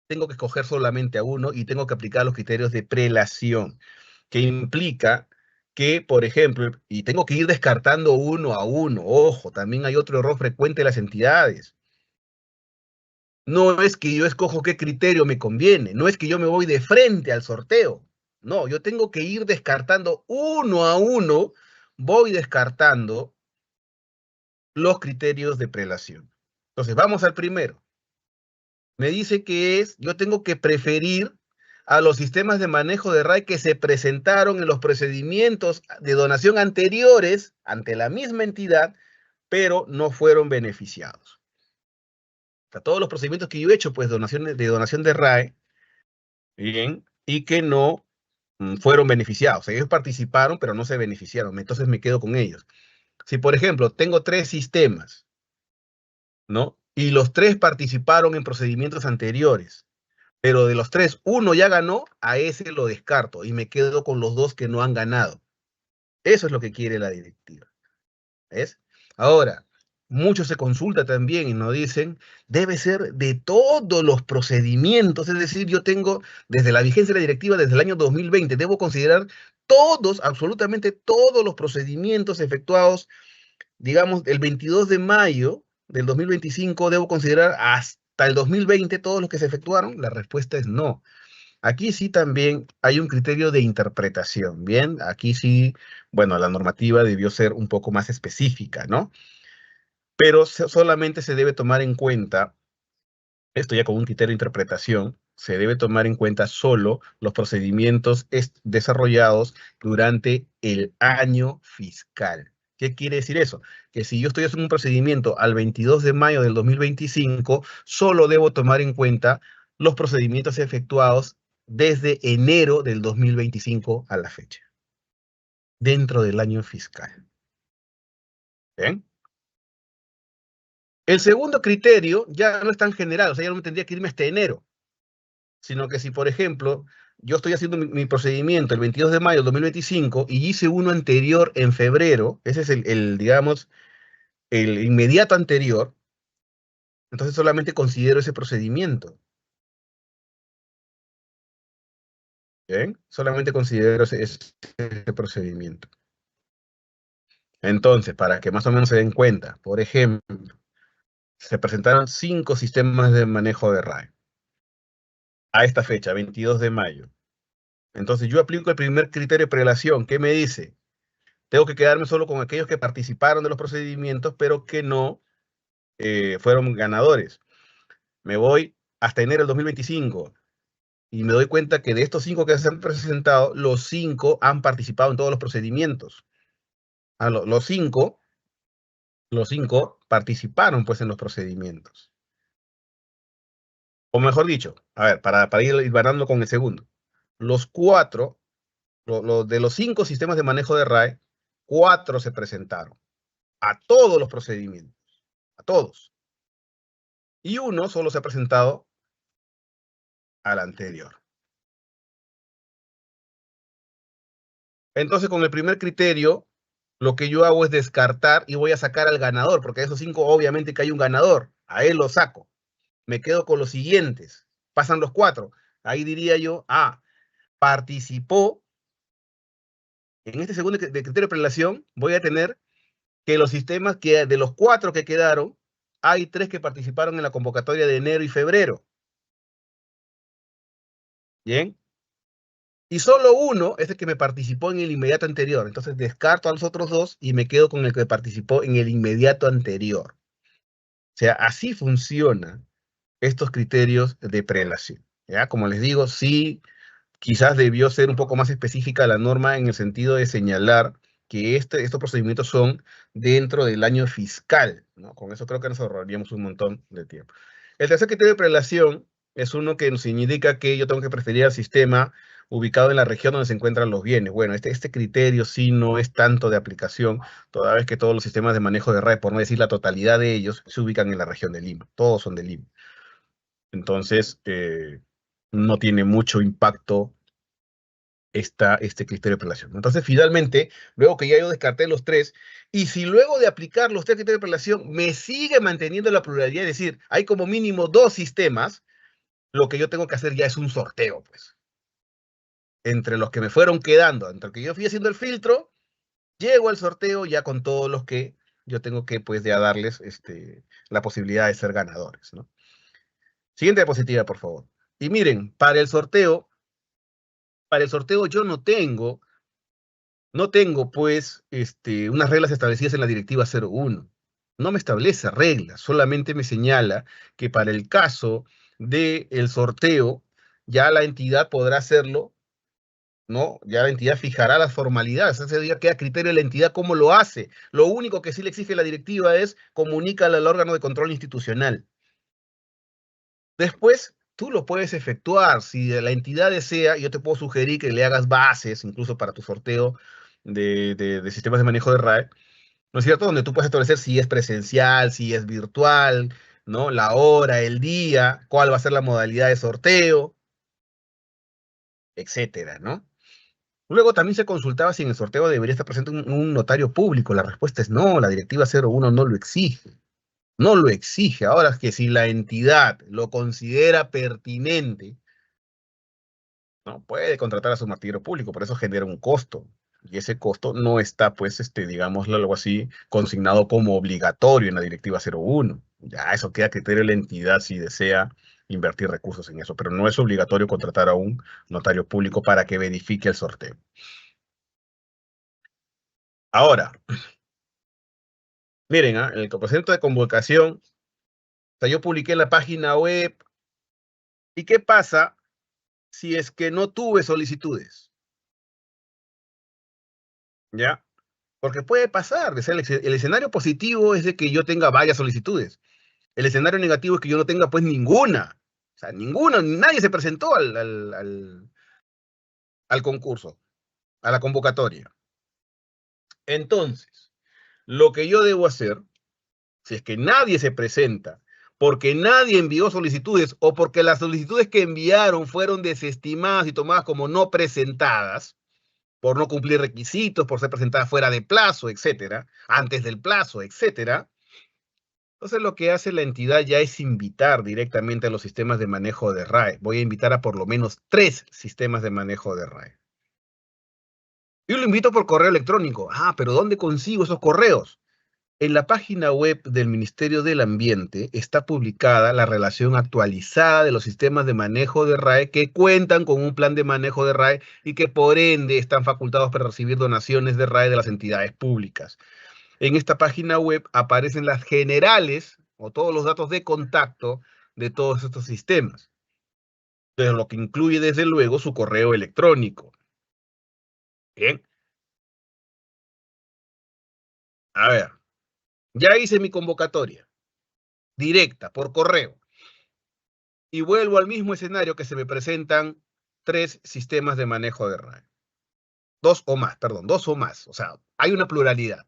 tengo que escoger solamente a uno y tengo que aplicar los criterios de prelación, que implica que, por ejemplo, y tengo que ir descartando uno a uno. Ojo, también hay otro error frecuente de las entidades. No es que yo escojo qué criterio me conviene, no es que yo me voy de frente al sorteo. No, yo tengo que ir descartando uno a uno, voy descartando los criterios de prelación. Entonces, vamos al primero. Me dice que yo tengo que preferir a los sistemas de manejo de RAE que se presentaron en los procedimientos de donación anteriores ante la misma entidad, pero no fueron beneficiados. O sea, todos los procedimientos que yo he hecho, pues, de donación de RAE, bien, y que no fueron beneficiados. Ellos participaron, pero no se beneficiaron. Entonces me quedo con ellos. Si, por ejemplo, tengo 3 sistemas, ¿no? Y los 3 participaron en procedimientos anteriores, pero de los 3, uno ya ganó, a ese lo descarto y me quedo con los 2 que no han ganado. Eso es lo que quiere la directiva. ¿Ves? Ahora, mucho se consulta también y nos dicen, debe ser de todos los procedimientos, es decir, yo tengo desde la vigencia de la directiva desde el año 2020, debo considerar todos, absolutamente todos los procedimientos efectuados, digamos, el 22 de mayo del 2025, debo considerar hasta el 2020 todos los que se efectuaron. La respuesta es no. Aquí sí también hay un criterio de interpretación, ¿bien? Aquí sí, bueno, la normativa debió ser un poco más específica, ¿no? Pero solamente se debe tomar en cuenta, esto ya con un criterio de interpretación, se debe tomar en cuenta solo los procedimientos desarrollados durante el año fiscal. ¿Qué quiere decir eso? Que si yo estoy haciendo un procedimiento al 22 de mayo del 2025, solo debo tomar en cuenta los procedimientos efectuados desde enero del 2025 a la fecha, dentro del año fiscal. ¿Bien? El segundo criterio ya no es tan general, o sea, ya no me tendría que irme hasta enero, sino que si, por ejemplo, yo estoy haciendo mi procedimiento el 22 de mayo del 2025 y hice uno anterior en febrero, ese es digamos, el inmediato anterior, entonces solamente considero ese procedimiento. ¿Bien? Solamente considero ese procedimiento. Entonces, para que más o menos se den cuenta, por ejemplo, se presentaron 5 sistemas de manejo de RAE a esta fecha, 22 de mayo. Entonces yo aplico el primer criterio de prelación. ¿Qué me dice? Tengo que quedarme solo con aquellos que participaron de los procedimientos, pero que no fueron ganadores. Me voy hasta enero del 2025 y me doy cuenta que de estos 5 que se han presentado, los 5 han participado en todos los procedimientos. Los cinco participaron pues en los procedimientos. O mejor dicho, a ver, para ir ganando con el segundo. Los cuatro, de los 5 sistemas de manejo de RAE, 4 se presentaron a todos los procedimientos, a todos. Y uno solo se ha presentado al anterior. Entonces, con el primer criterio, lo que yo hago es descartar y voy a sacar al ganador, porque de esos 5 obviamente que hay un ganador. A él lo saco. Me quedo con los siguientes. Pasan los 4. Ahí diría yo, participó. En este segundo de criterio de prelación voy a tener que los sistemas que de los 4 que quedaron, hay 3 que participaron en la convocatoria de enero y febrero. ¿Bien? Y solo uno es el que me participó en el inmediato anterior. Entonces descarto a los otros 2 y me quedo con el que participó en el inmediato anterior. O sea, así funcionan estos criterios de prelación. ¿Ya? Como les digo, sí, quizás debió ser un poco más específica la norma en el sentido de señalar que estos procedimientos son dentro del año fiscal, ¿no? Con eso creo que nos ahorraríamos un montón de tiempo. El tercer criterio de prelación es uno que nos indica que yo tengo que preferir al sistema ubicado en la región donde se encuentran los bienes. Bueno, este criterio sí no es tanto de aplicación, toda vez que todos los sistemas de manejo de RAE, por no decir la totalidad de ellos, se ubican en la región de Lima. Todos son de Lima. Entonces, no tiene mucho impacto este criterio de prelación. Entonces, finalmente, luego que ya yo descarté los 3, y si luego de aplicar los 3 criterios de prelación me sigue manteniendo la pluralidad, es decir, hay como mínimo 2 sistemas, lo que yo tengo que hacer ya es un sorteo, pues. Entre los que me fueron quedando, entre los que yo fui haciendo el filtro, llego al sorteo ya con todos los que yo tengo que, pues, ya darles la posibilidad de ser ganadores, ¿no? Siguiente diapositiva, por favor. Y miren, para el sorteo yo no tengo, pues, unas reglas establecidas en la Directiva 01. No me establece reglas, solamente me señala que para el caso del sorteo, ya la entidad podrá hacerlo, ¿no? Ya la entidad fijará las formalidades. Ese día queda a criterio de la entidad cómo lo hace. Lo único que sí le exige la directiva es comunícale al órgano de control institucional. Después, tú lo puedes efectuar. Si la entidad desea, yo te puedo sugerir que le hagas bases, incluso para tu sorteo de sistemas de manejo de RAE, ¿no es cierto? Donde tú puedes establecer si es presencial, si es virtual, ¿no? La hora, el día, cuál va a ser la modalidad de sorteo, etcétera, ¿no? Luego también se consultaba si en el sorteo debería estar presente un notario público. La respuesta es no, la Directiva 01 no lo exige. No lo exige. Ahora es que si la entidad lo considera pertinente, ¿no? Puede contratar a su notario público, por eso genera un costo. Y ese costo no está, pues, digámoslo algo así, consignado como obligatorio en la Directiva 01. Ya eso queda a criterio de la entidad si desea invertir recursos en eso, pero no es obligatorio contratar a un notario público para que verifique el sorteo. Ahora, miren, en el procedimiento de convocación, o sea, yo publiqué en la página web, ¿y qué pasa si es que no tuve solicitudes? ¿Ya? Porque puede pasar, o sea, el escenario positivo es de que yo tenga varias solicitudes. El escenario negativo es que yo no tenga pues ninguna. O sea, ninguna, nadie se presentó al concurso, a la convocatoria. Entonces, lo que yo debo hacer, si es que nadie se presenta, porque nadie envió solicitudes o porque las solicitudes que enviaron fueron desestimadas y tomadas como no presentadas, por no cumplir requisitos, por ser presentadas fuera de plazo, etcétera, antes del plazo, etcétera. Entonces lo que hace la entidad ya es invitar directamente a los sistemas de manejo de RAE. Voy a invitar a por lo menos 3 sistemas de manejo de RAE. Yo lo invito por correo electrónico. Pero ¿dónde consigo esos correos? En la página web del Ministerio del Ambiente está publicada la relación actualizada de los sistemas de manejo de RAE que cuentan con un plan de manejo de RAE y que por ende están facultados para recibir donaciones de RAE de las entidades públicas. En esta página web aparecen las generales o todos los datos de contacto de todos estos sistemas, pero lo que incluye desde luego su correo electrónico. Bien. A ver, ya hice mi convocatoria directa, por correo, y vuelvo al mismo escenario que se me presentan 3 sistemas de manejo de RAE. 2 o más, o sea, hay una pluralidad.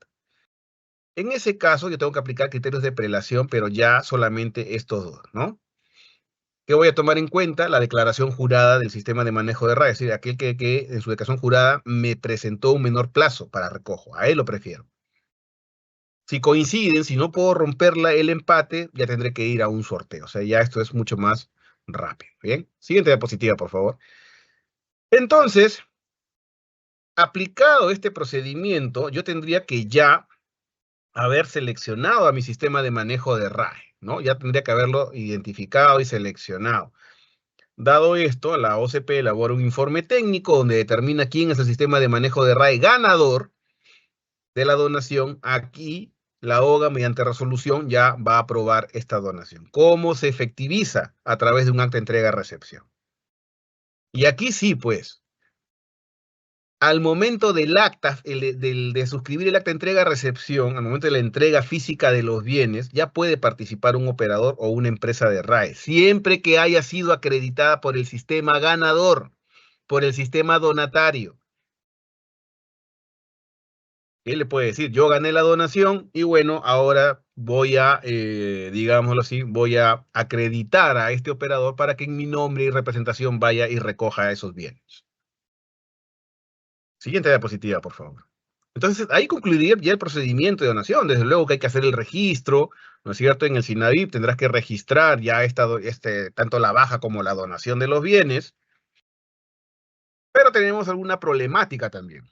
En ese caso, yo tengo que aplicar criterios de prelación, pero ya solamente estos 2, ¿no? ¿Qué voy a tomar en cuenta? La declaración jurada del sistema de manejo de RAE, es decir, aquel que en su declaración jurada me presentó un menor plazo para recojo, a él lo prefiero. Si coinciden, si no puedo romperla el empate, ya tendré que ir a un sorteo. O sea, ya esto es mucho más rápido. Bien, siguiente diapositiva, por favor. Entonces, aplicado este procedimiento, yo tendría que ya haber seleccionado a mi sistema de manejo de RAE, ¿no? Ya tendría que haberlo identificado y seleccionado. Dado esto, la OCP elabora un informe técnico donde determina quién es el sistema de manejo de RAE ganador de la donación. Aquí la OGA, mediante resolución, ya va a aprobar esta donación. ¿Cómo se efectiviza? A través de un acta de entrega-recepción. Y aquí sí, pues, al momento del acta, de suscribir el acta de entrega-recepción, al momento de la entrega física de los bienes, ya puede participar un operador o una empresa de RAE, siempre que haya sido acreditada por el sistema ganador, por el sistema donatario. Él le puede decir, yo gané la donación y bueno, ahora voy a, digámoslo así, voy a acreditar a este operador para que en mi nombre y representación vaya y recoja esos bienes. Siguiente diapositiva, por favor. Entonces, ahí concluiría ya el procedimiento de donación. Desde luego que hay que hacer el registro, ¿no es cierto? En el SINAVIP tendrás que registrar ya tanto la baja como la donación de los bienes. Pero tenemos alguna problemática también.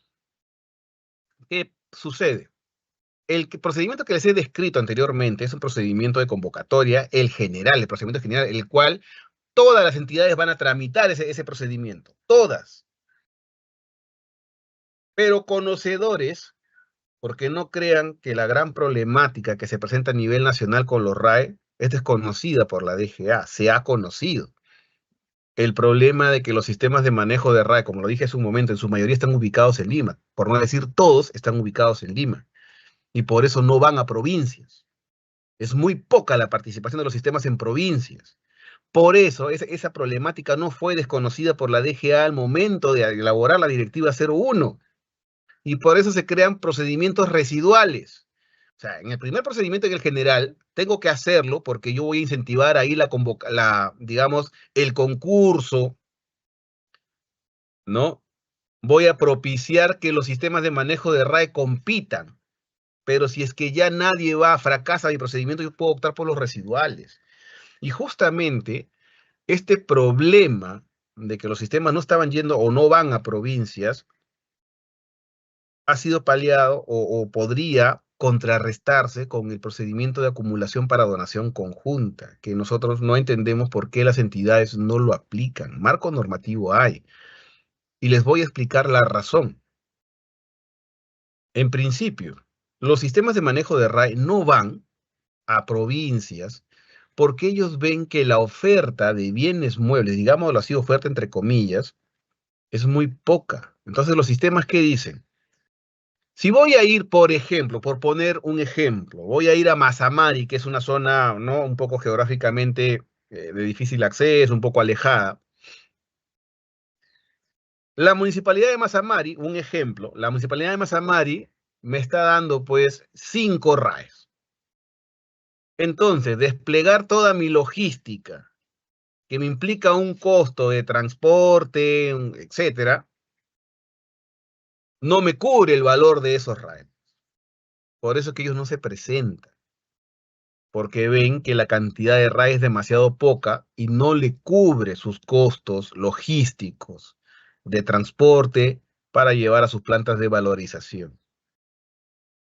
¿Qué sucede? El procedimiento que les he descrito anteriormente es un procedimiento de convocatoria, el procedimiento general, el cual todas las entidades van a tramitar ese procedimiento, todas. Pero conocedores, porque no crean que la gran problemática que se presenta a nivel nacional con los RAE es desconocida por la DGA, se ha conocido. El problema de que los sistemas de manejo de RAE, como lo dije hace un momento, en su mayoría están ubicados en Lima, por no decir todos están ubicados en Lima, y por eso no van a provincias. Es muy poca la participación de los sistemas en provincias. Por eso, esa problemática no fue desconocida por la DGA al momento de elaborar la Directiva 01. Y por eso se crean procedimientos residuales. O sea, en el primer procedimiento, en el general, tengo que hacerlo porque yo voy a incentivar ahí digamos, el concurso, ¿no? Voy a propiciar que los sistemas de manejo de RAE compitan. Pero si es que ya nadie fracasa mi procedimiento, yo puedo optar por los residuales. Y justamente este problema de que los sistemas no estaban yendo o no van a provincias ha sido paliado o podría contrarrestarse con el procedimiento de acumulación para donación conjunta, que nosotros no entendemos por qué las entidades no lo aplican. Marco normativo hay. Y les voy a explicar la razón. En principio, los sistemas de manejo de RAE no van a provincias porque ellos ven que la oferta de bienes muebles, digámoslo así, oferta entre comillas, es muy poca. Entonces los sistemas, ¿qué dicen? Si voy a ir, por ejemplo, por poner un ejemplo, voy a ir a Mazamari, que es una zona, ¿no?, un poco geográficamente de difícil acceso, un poco alejada. La municipalidad de Mazamari, un ejemplo, la municipalidad de Mazamari me está dando pues 5 RAEs. Entonces, desplegar toda mi logística, que me implica un costo de transporte, etcétera, no me cubre el valor de esos RAEs. Por eso que ellos no se presentan, porque ven que la cantidad de RAE es demasiado poca y no le cubre sus costos logísticos de transporte para llevar a sus plantas de valorización.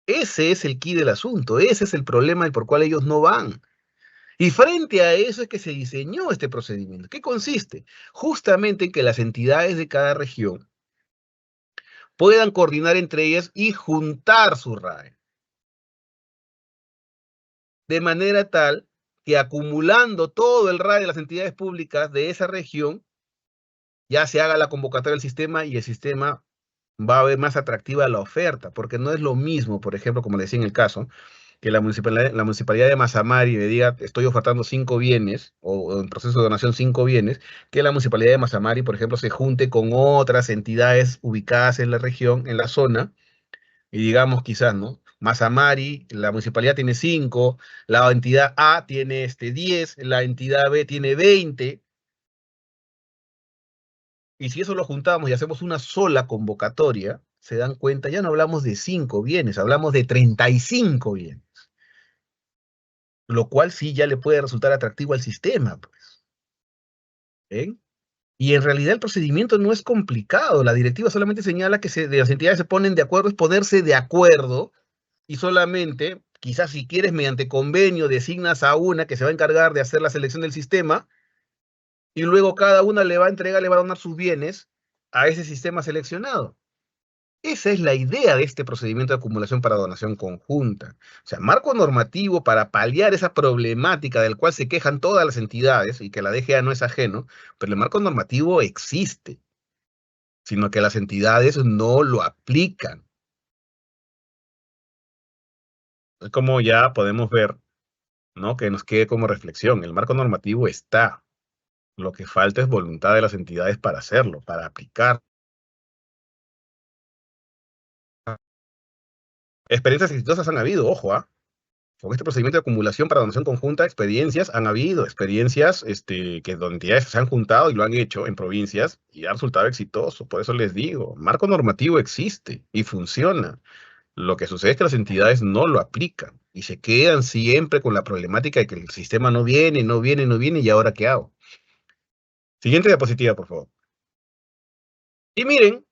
Ese es el quid del asunto, ese es el problema por cual ellos no van. Y frente a eso es que se diseñó este procedimiento. ¿Qué consiste? Justamente en que las entidades de cada región puedan coordinar entre ellas y juntar su RAE. De manera tal que acumulando todo el RAE de las entidades públicas de esa región, ya se haga la convocatoria del sistema y el sistema va a ver más atractiva la oferta, porque no es lo mismo, por ejemplo, como le decía en el caso, que la municipalidad de Mazamari me diga, estoy ofertando 5 bienes, o en proceso de donación 5 bienes, que la municipalidad de Mazamari, por ejemplo, se junte con otras entidades ubicadas en la región, en la zona, y digamos quizás, ¿no? Mazamari, la municipalidad tiene 5, la entidad A tiene 10, la entidad B tiene 20, y si eso lo juntamos y hacemos una sola convocatoria, se dan cuenta, ya no hablamos de 5 bienes, hablamos de 35 bienes, lo cual sí ya le puede resultar atractivo al sistema, pues. ¿Ven? Y en realidad el procedimiento no es complicado, la directiva solamente señala que las entidades se ponen de acuerdo, es ponerse de acuerdo, y solamente, quizás si quieres mediante convenio, designas a una que se va a encargar de hacer la selección del sistema, y luego cada una le va a entregar, le va a donar sus bienes a ese sistema seleccionado. Esa es la idea de este procedimiento de acumulación para donación conjunta. O sea, marco normativo para paliar esa problemática del cual se quejan todas las entidades y que la DGA no es ajeno, pero el marco normativo existe, sino que las entidades no lo aplican. Es como ya podemos ver, ¿no? Que nos quede como reflexión. El marco normativo está. Lo que falta es voluntad de las entidades para hacerlo, para aplicar. Experiencias exitosas han habido, ojo, ¿ah? Con este procedimiento de acumulación para donación conjunta, experiencias han habido, experiencias que donde entidades se han juntado y lo han hecho en provincias y ha resultado exitoso. Por eso les digo, marco normativo existe y funciona. Lo que sucede es que las entidades no lo aplican y se quedan siempre con la problemática de que el sistema no viene, no viene, no viene, y ahora ¿qué hago? Siguiente diapositiva, por favor. Y miren,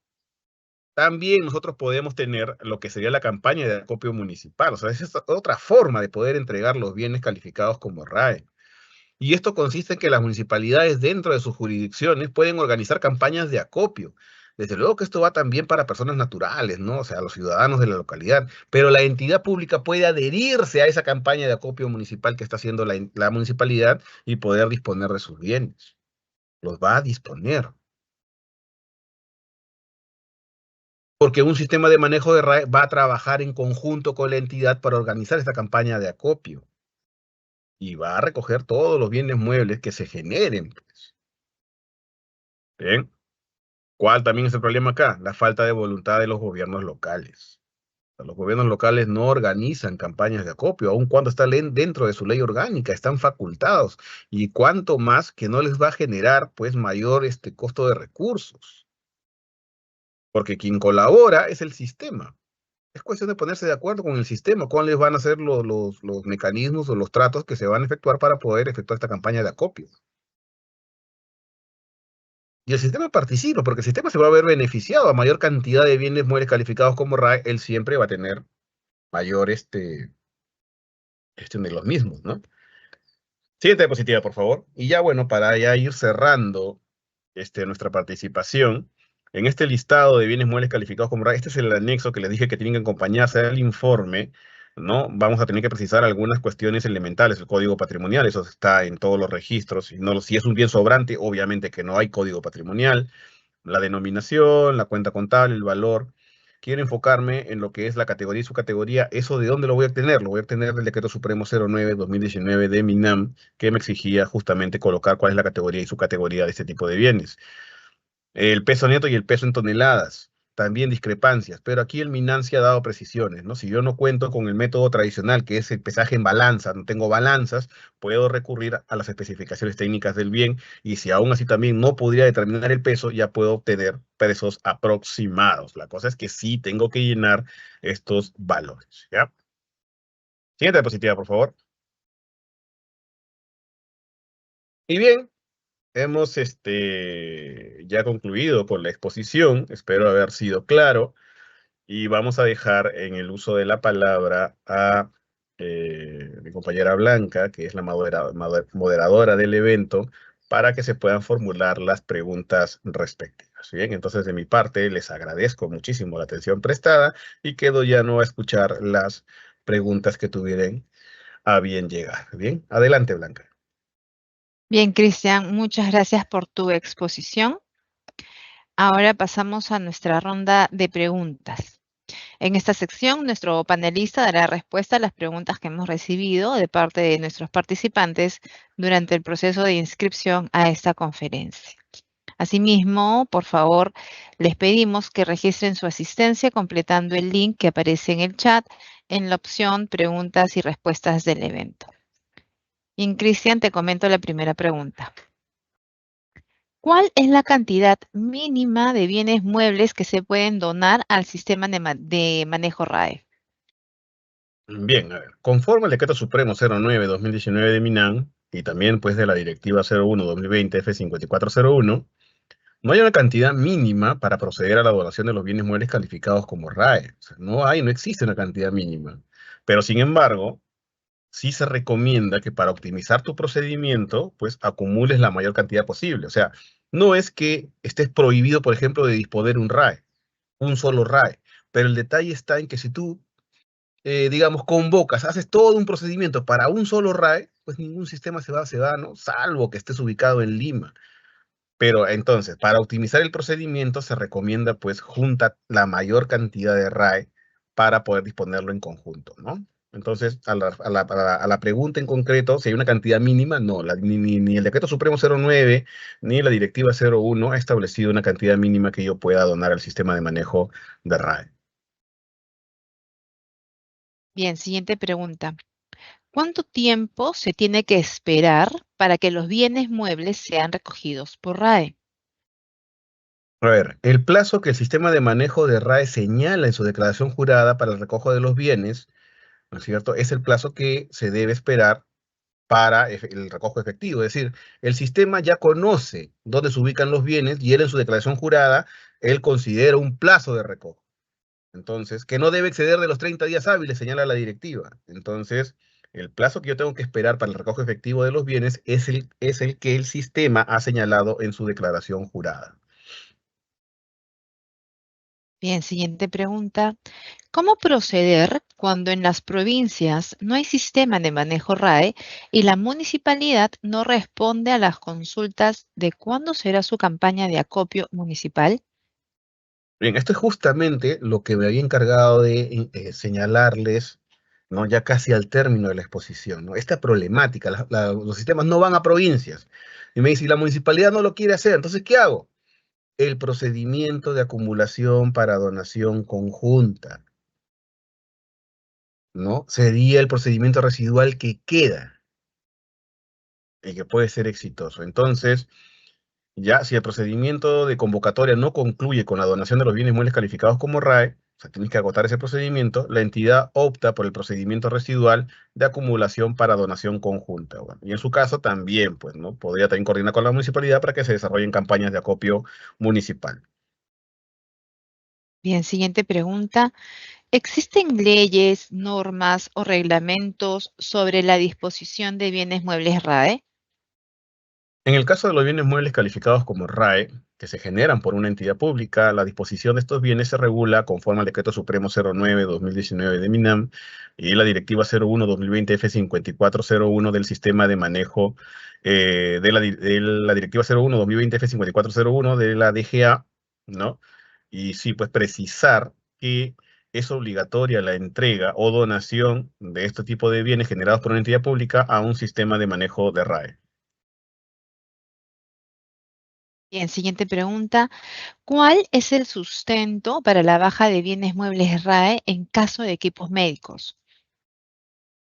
también nosotros podemos tener lo que sería la campaña de acopio municipal. O sea, esa es otra forma de poder entregar los bienes calificados como RAE. Y esto consiste en que las municipalidades dentro de sus jurisdicciones pueden organizar campañas de acopio. Desde luego que esto va también para personas naturales, ¿no? O sea, los ciudadanos de la localidad. Pero la entidad pública puede adherirse a esa campaña de acopio municipal que está haciendo la municipalidad y poder disponer de sus bienes. Los va a disponer. Porque un sistema de manejo de RAE va a trabajar en conjunto con la entidad para organizar esta campaña de acopio. Y va a recoger todos los bienes muebles que se generen, pues. ¿Bien? ¿Cuál también es el problema acá? La falta de voluntad de los gobiernos locales. O sea, los gobiernos locales no organizan campañas de acopio, aun cuando está dentro de su ley orgánica, están facultados. Y cuanto más que no les va a generar, pues, mayor costo de recursos. Porque quien colabora es el sistema. Es cuestión de ponerse de acuerdo con el sistema, cuáles van a ser los mecanismos o los tratos que se van a efectuar para poder efectuar esta campaña de acopio. Y el sistema participa, porque el sistema se va a ver beneficiado a mayor cantidad de bienes muebles calificados como RAE, él siempre va a tener mayor de los mismos, ¿no? Siguiente diapositiva, por favor. Y ya, bueno, para ya ir cerrando nuestra participación, en este listado de bienes muebles calificados como RAE, este es el anexo que les dije que tienen que acompañarse al informe, ¿no? Vamos a tener que precisar algunas cuestiones elementales, el código patrimonial, eso está en todos los registros, si es un bien sobrante, obviamente que no hay código patrimonial, la denominación, la cuenta contable, el valor. Quiero enfocarme en lo que es la categoría y su categoría. ¿Eso de dónde lo voy a obtener? Lo voy a obtener del Decreto Supremo 09/2019 de MINAM, que me exigía justamente colocar cuál es la categoría y su categoría de este tipo de bienes. El peso neto y el peso en toneladas, también discrepancias, pero aquí el Minancia ha dado precisiones, ¿no? Si yo no cuento con el método tradicional, que es el pesaje en balanza, no tengo balanzas, puedo recurrir a las especificaciones técnicas del bien, y si aún así también no podría determinar el peso, ya puedo obtener pesos aproximados. La cosa es que sí tengo que llenar estos valores, ¿ya? Siguiente diapositiva, por favor. Y bien, hemos ya concluido con la exposición, espero haber sido claro. Y vamos a dejar en el uso de la palabra a mi compañera Blanca, que es la moderadora del evento, para que se puedan formular las preguntas respectivas. Bien, entonces de mi parte les agradezco muchísimo la atención prestada y quedo ya no a escuchar las preguntas que tuvieran a bien llegar. Bien, adelante, Blanca. Bien, Cristian, muchas gracias por tu exposición. Ahora pasamos a nuestra ronda de preguntas. En esta sección, nuestro panelista dará respuesta a las preguntas que hemos recibido de parte de nuestros participantes durante el proceso de inscripción a esta conferencia. Asimismo, por favor, les pedimos que registren su asistencia completando el link que aparece en el chat en la opción Preguntas y Respuestas del evento. Y Cristian, te comento la primera pregunta. ¿Cuál es la cantidad mínima de bienes muebles que se pueden donar al sistema de manejo RAE? Bien, a ver, conforme al Decreto Supremo 09-2019 de MINAM y también pues de la Directiva 01-2020 F5401, no hay una cantidad mínima para proceder a la donación de los bienes muebles calificados como RAE. O sea, no existe una cantidad mínima. Pero sin embargo, sí se recomienda que para optimizar tu procedimiento, pues acumules la mayor cantidad posible. O sea, no es que estés prohibido, por ejemplo, de disponer un RAE, un solo RAE. Pero el detalle está en que si tú digamos, convocas, haces todo un procedimiento para un solo RAE, pues ningún sistema se va, ¿no? Salvo que estés ubicado en Lima. Pero entonces, para optimizar el procedimiento, se recomienda, pues, junta la mayor cantidad de RAE para poder disponerlo en conjunto, ¿no? Entonces, a la pregunta en concreto, si hay una cantidad mínima, no, ni el Decreto Supremo 09, ni la Directiva 01 ha establecido una cantidad mínima que yo pueda donar al sistema de manejo de RAE. Bien, siguiente pregunta. ¿Cuánto tiempo se tiene que esperar para que los bienes muebles sean recogidos por RAE? A ver, el plazo que el sistema de manejo de RAE señala en su declaración jurada para el recojo de los bienes, ¿no es cierto? Es el plazo que se debe esperar para el recojo efectivo. Es decir, el sistema ya conoce dónde se ubican los bienes y él en su declaración jurada, él considera un plazo de recojo. Entonces, que no debe exceder de los 30 días hábiles, señala la directiva. Entonces, el plazo que yo tengo que esperar para el recojo efectivo de los bienes es el que el sistema ha señalado en su declaración jurada. Bien, siguiente pregunta. ¿Cómo proceder cuando en las provincias no hay sistema de manejo RAE y la municipalidad no responde a las consultas de cuándo será su campaña de acopio municipal? Bien, esto es justamente lo que me había encargado de señalarles, ¿no? Ya casi al término de la exposición, ¿no? Esta problemática, los sistemas no van a provincias. Y me dice, y la municipalidad no lo quiere hacer, entonces, ¿qué hago? El procedimiento de acumulación para donación conjunta, ¿no? Sería el procedimiento residual que queda y que puede ser exitoso. Entonces, ya, si el procedimiento de convocatoria no concluye con la donación de los bienes muebles calificados como RAE, o sea, tienes que agotar ese procedimiento, la entidad opta por el procedimiento residual de acumulación para donación conjunta. Bueno, y en su caso también, pues, ¿no? Podría también coordinar con la municipalidad para que se desarrollen campañas de acopio municipal. Bien, siguiente pregunta. ¿Existen leyes, normas o reglamentos sobre la disposición de bienes muebles RAE? En el caso de los bienes muebles calificados como RAE, que se generan por una entidad pública, la disposición de estos bienes se regula conforme al Decreto Supremo 09-2019 de MINAM y la Directiva 01-2020 F5401 del Sistema de Manejo de la Directiva 01-2020 F5401 de la DGA, ¿no? Y sí, pues precisar que es obligatoria la entrega o donación de este tipo de bienes generados por una entidad pública a un sistema de manejo de RAE. Bien, siguiente pregunta. ¿Cuál es el sustento para la baja de bienes muebles RAE en caso de equipos médicos?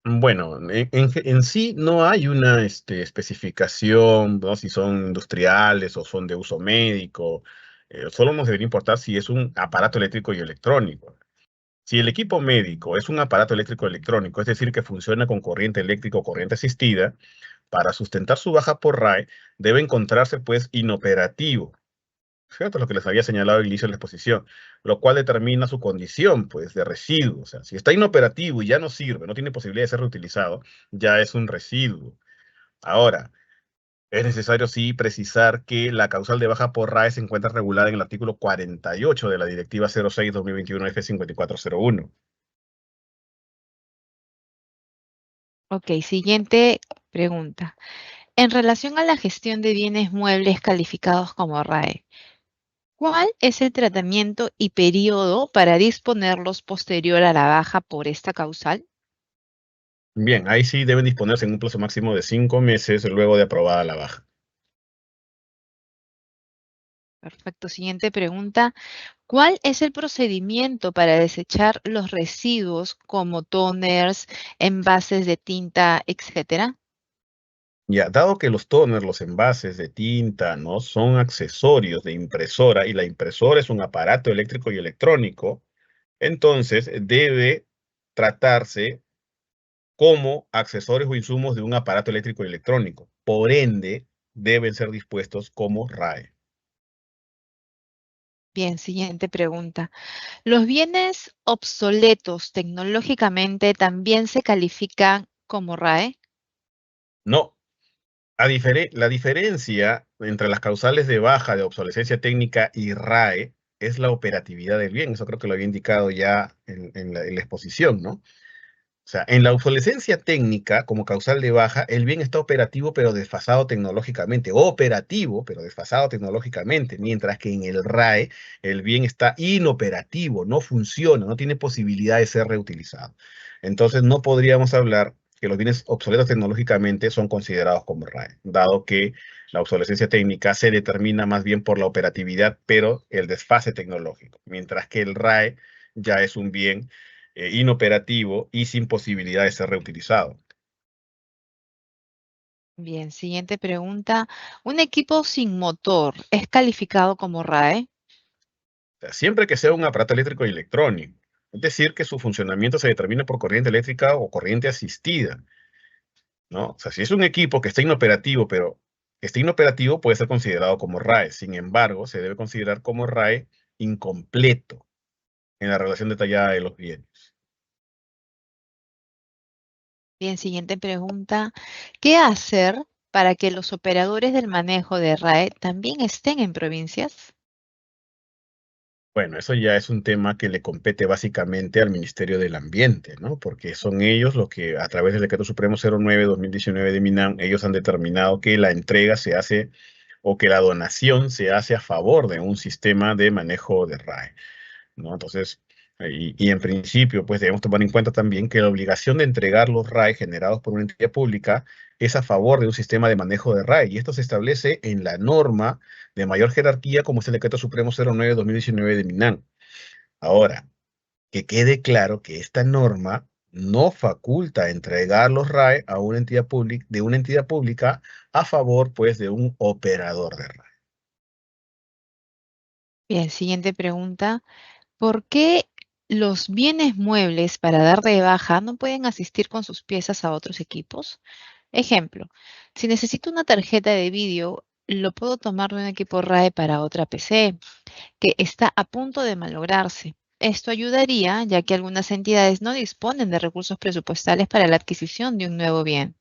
Bueno, en sí no hay una especificación, ¿no? Si son industriales o son de uso médico. Solo nos debería importar si es un aparato eléctrico y electrónico. Si el equipo médico es un aparato eléctrico electrónico, es decir, que funciona con corriente eléctrica o corriente asistida, para sustentar su baja por RAE, debe encontrarse pues inoperativo. ¿Cierto? Lo que les había señalado al inicio de la exposición, lo cual determina su condición, pues, de residuo. O sea, si está inoperativo y ya no sirve, no tiene posibilidad de ser reutilizado, ya es un residuo. Ahora, es necesario sí precisar que la causal de baja por RAE se encuentra regulada en el artículo 48 de la Directiva 06-2021 F5401. Ok, siguiente pregunta. En relación a la gestión de bienes muebles calificados como RAE, ¿Cuál es el tratamiento y periodo para disponerlos posterior a la baja por esta causal? Bien, ahí sí deben disponerse en un plazo máximo de 5 meses luego de aprobada la baja. Perfecto. Siguiente pregunta. ¿Cuál es el procedimiento para desechar los residuos como toners, envases de tinta, etcétera? Ya, dado que los toners, los envases de tinta, ¿no? Son accesorios de impresora y la impresora es un aparato eléctrico y electrónico, entonces debe tratarse como accesorios o insumos de un aparato eléctrico y electrónico. Por ende, deben ser dispuestos como RAE. Bien, siguiente pregunta. ¿Los bienes obsoletos tecnológicamente también se califican como RAE? No, la diferencia entre las causales de baja de obsolescencia técnica y RAE es la operatividad del bien. Eso creo que lo había indicado ya en la exposición, ¿no? O sea, en la obsolescencia técnica, como causal de baja, el bien está operativo pero desfasado tecnológicamente. Operativo pero desfasado tecnológicamente. Mientras que en el RAE, el bien está inoperativo, no funciona, no tiene posibilidad de ser reutilizado. Entonces, no podríamos hablar que los bienes obsoletos tecnológicamente son considerados como RAE, dado que la obsolescencia técnica se determina más bien por la operatividad, pero el desfase tecnológico. Mientras que el RAE ya es un bien inoperativo y sin posibilidad de ser reutilizado. Bien, siguiente pregunta. ¿Un equipo sin motor es calificado como RAE? O sea, siempre que sea un aparato eléctrico y electrónico, es decir, que su funcionamiento se determine por corriente eléctrica o corriente asistida, ¿no? O sea, si es un equipo que está inoperativo, pero está inoperativo, puede ser considerado como RAE. Sin embargo, se debe considerar como RAE incompleto en la relación detallada de los bienes. Bien, siguiente pregunta. ¿Qué hacer para que los operadores del manejo de RAE también estén en provincias? Bueno, eso ya es un tema que le compete básicamente al Ministerio del Ambiente, ¿no? Porque son ellos los que, a través del Decreto Supremo 09/2019 de MINAM, ellos han determinado que la entrega se hace o que la donación se hace a favor de un sistema de manejo de RAE, ¿no? Entonces, y en principio, pues debemos tomar en cuenta también que la obligación de entregar los RAE generados por una entidad pública es a favor de un sistema de manejo de RAE, y esto se establece en la norma de mayor jerarquía, como es el Decreto Supremo 09/2019 de MINAM. Ahora, que quede claro que esta norma no faculta entregar los RAE a una entidad pública, de una entidad pública a favor, pues, de un operador de RAE. Bien, siguiente pregunta. ¿Por qué los bienes muebles para dar de baja no pueden asistir con sus piezas a otros equipos? Ejemplo, si necesito una tarjeta de vídeo, lo puedo tomar de un equipo RAE para otra PC que está a punto de malograrse. Esto ayudaría, ya que algunas entidades no disponen de recursos presupuestales para la adquisición de un nuevo bien.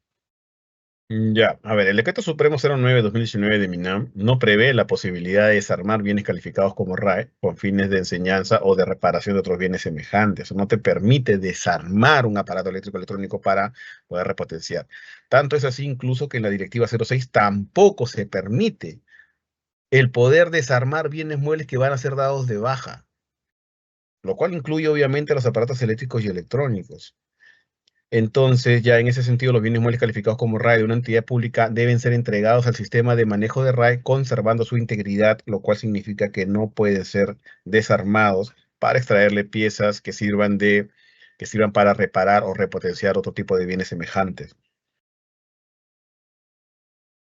Ya, a ver, el Decreto Supremo 09/2019 de MINAM no prevé la posibilidad de desarmar bienes calificados como RAE con fines de enseñanza o de reparación de otros bienes semejantes. No te permite desarmar un aparato eléctrico electrónico para poder repotenciar. Tanto es así incluso que en la Directiva 06 tampoco se permite el poder desarmar bienes muebles que van a ser dados de baja, lo cual incluye obviamente los aparatos eléctricos y electrónicos. Entonces, ya en ese sentido, los bienes muebles calificados como RAE de una entidad pública deben ser entregados al sistema de manejo de RAE conservando su integridad, lo cual significa que no pueden ser desarmados para extraerle piezas que sirvan para reparar o repotenciar otro tipo de bienes semejantes.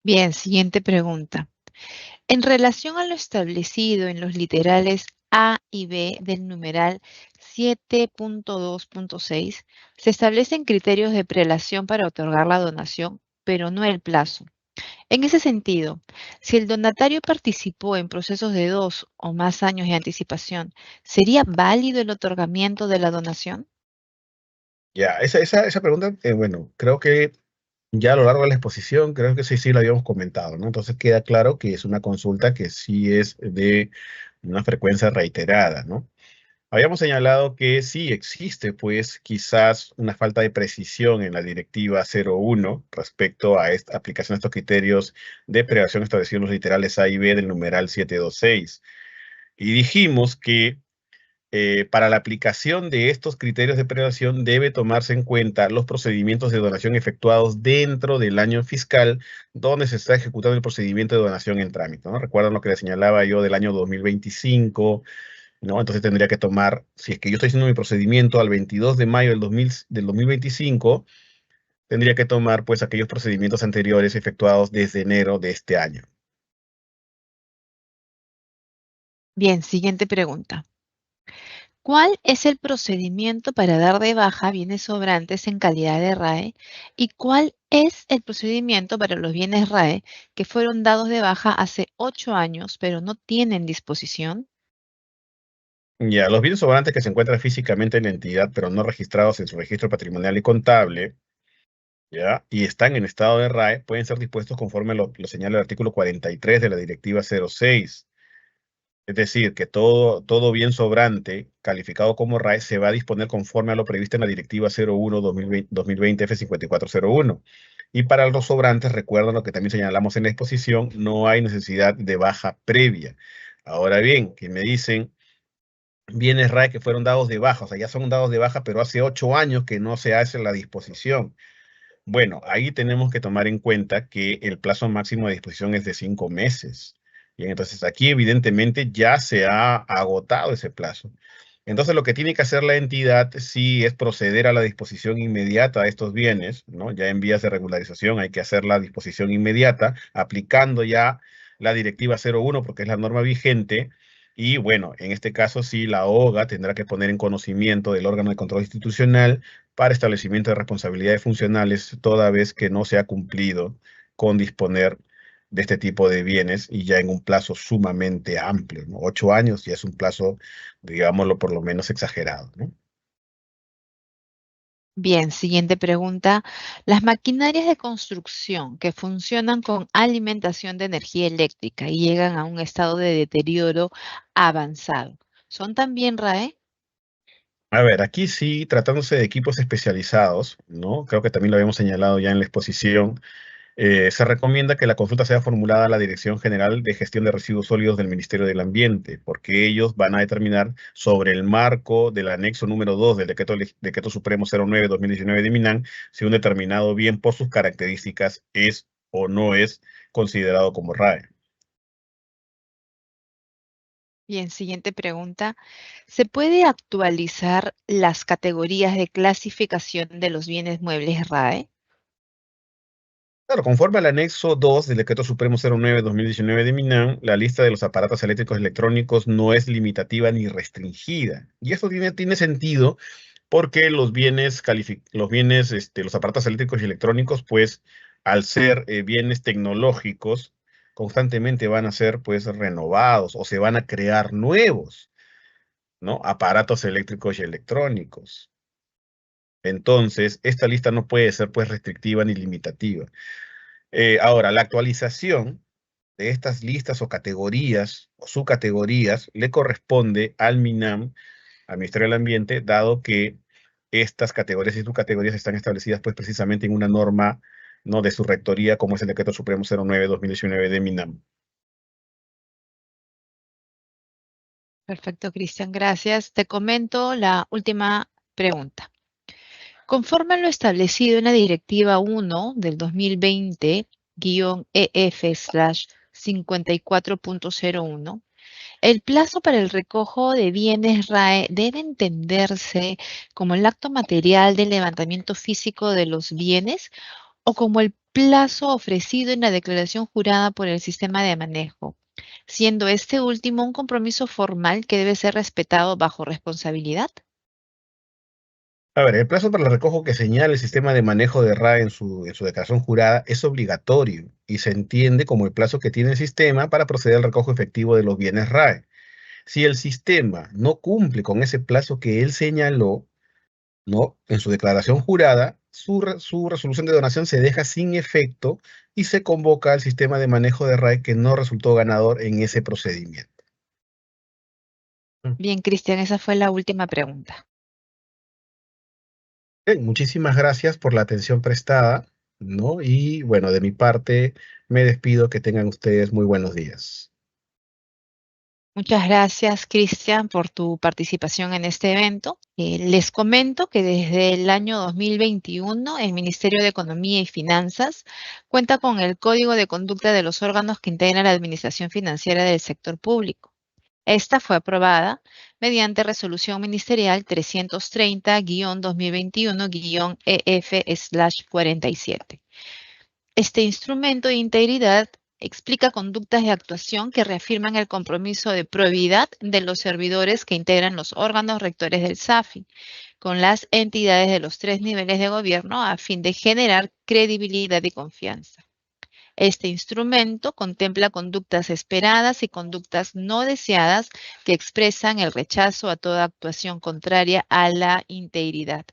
Bien, siguiente pregunta. En relación a lo establecido en los literales A y B del numeral 7.2.6, se establecen criterios de prelación para otorgar la donación, pero no el plazo. En ese sentido, si el donatario participó en procesos de 2 o más años de anticipación, ¿sería válido el otorgamiento de la donación? Ya, esa pregunta, bueno, creo que ya a lo largo de la exposición, creo que sí, sí la habíamos comentado, ¿no? Entonces queda claro que es una consulta que sí es de una frecuencia reiterada, ¿no? Habíamos señalado que sí existe, pues, quizás una falta de precisión en la Directiva 01 respecto a esta aplicación de estos criterios de prevención establecidos en los literales A y B del numeral 726. Y dijimos que para la aplicación de estos criterios de prelación debe tomarse en cuenta los procedimientos de donación efectuados dentro del año fiscal donde se está ejecutando el procedimiento de donación en trámite, ¿no? Recuerdan lo que les señalaba yo del año 2025, ¿no? Entonces tendría que tomar, si es que yo estoy haciendo mi procedimiento al 22 de mayo del 2025, tendría que tomar pues aquellos procedimientos anteriores efectuados desde enero de este año. Bien, siguiente pregunta. ¿Cuál es el procedimiento para dar de baja bienes sobrantes en calidad de RAE? ¿Y cuál es el procedimiento para los bienes RAE que fueron dados de baja hace 8 años, pero no tienen disposición? Ya, los bienes sobrantes que se encuentran físicamente en la entidad, pero no registrados en su registro patrimonial y contable, ¿ya? Y están en estado de RAE, pueden ser dispuestos conforme lo señala el artículo 43 de la Directiva 06. Es decir, que todo bien sobrante calificado como RAE se va a disponer conforme a lo previsto en la Directiva 01-2020 F5401. Y para los sobrantes, recuerden lo que también señalamos en la exposición, no hay necesidad de baja previa. Ahora bien, que me dicen bienes RAE que fueron dados de baja, o sea, ya son dados de baja, pero hace 8 años que no se hace la disposición. Bueno, ahí tenemos que tomar en cuenta que el plazo máximo de disposición es de 5 meses. Bien, entonces aquí evidentemente ya se ha agotado ese plazo. Entonces lo que tiene que hacer la entidad sí es proceder a la disposición inmediata de estos bienes, ¿no? Ya en vías de regularización hay que hacer la disposición inmediata, aplicando ya la Directiva 01 porque es la norma vigente. Y bueno, en este caso sí la OGA tendrá que poner en conocimiento del órgano de control institucional para establecimiento de responsabilidades funcionales, toda vez que no se ha cumplido con disponer de este tipo de bienes y ya en un plazo sumamente amplio, ¿no? 8 años ya es un plazo, digámoslo, por lo menos exagerado, ¿no? Bien, siguiente pregunta. Las maquinarias de construcción que funcionan con alimentación de energía eléctrica y llegan a un estado de deterioro avanzado, ¿son también RAE? A ver, aquí sí, tratándose de equipos especializados, ¿no? Creo que también lo habíamos señalado ya en la exposición. Se recomienda que la consulta sea formulada a la Dirección General de Gestión de Residuos Sólidos del Ministerio del Ambiente, porque ellos van a determinar sobre el marco del anexo número 2 del Decreto Supremo 09-2019 de MINAN si un determinado bien por sus características es o no es considerado como RAE. Bien, siguiente pregunta. ¿Se puede actualizar las categorías de clasificación de los bienes muebles RAE? Claro, conforme al anexo 2 del Decreto Supremo 09-2019 de MINAN, la lista de los aparatos eléctricos y electrónicos no es limitativa ni restringida. Y esto tiene sentido porque los aparatos eléctricos y electrónicos, pues, al ser bienes tecnológicos, constantemente van a ser, pues, renovados o se van a crear nuevos, ¿no? Aparatos eléctricos y electrónicos. Entonces, esta lista no puede ser, pues, restrictiva ni limitativa. Ahora, la actualización de estas listas o categorías o subcategorías le corresponde al MINAM, al Ministerio del Ambiente, dado que estas categorías y subcategorías están establecidas pues precisamente en una norma, ¿no?, de su rectoría, como es el Decreto Supremo 09-2019 de MINAM. Perfecto, Cristian, gracias. Te comento la última pregunta. Conforme a lo establecido en la Directiva 1 del 2020-EF/54.01, el plazo para el recojo de bienes RAE debe entenderse como el acto material del levantamiento físico de los bienes o como el plazo ofrecido en la declaración jurada por el sistema de manejo, siendo este último un compromiso formal que debe ser respetado bajo responsabilidad. A ver, el plazo para el recojo que señala el sistema de manejo de RAE en su declaración jurada es obligatorio y se entiende como el plazo que tiene el sistema para proceder al recojo efectivo de los bienes RAE. Si el sistema no cumple con ese plazo que él señaló, ¿no?, en su declaración jurada, su resolución de donación se deja sin efecto y se convoca al sistema de manejo de RAE que no resultó ganador en ese procedimiento. Bien, Cristian, esa fue la última pregunta. Bien, muchísimas gracias por la atención prestada, ¿no? Y bueno, de mi parte me despido, que tengan ustedes muy buenos días. Muchas gracias, Cristian, por tu participación en este evento. Les comento que desde el año 2021 el Ministerio de Economía y Finanzas cuenta con el Código de Conducta de los órganos que integran la Administración Financiera del Sector Público. Esta fue aprobada mediante Resolución Ministerial 330-2021-EF/47. Este instrumento de integridad explica conductas de actuación que reafirman el compromiso de probidad de los servidores que integran los órganos rectores del SAFI con las entidades de los 3 niveles de gobierno a fin de generar credibilidad y confianza. Este instrumento contempla conductas esperadas y conductas no deseadas que expresan el rechazo a toda actuación contraria a la integridad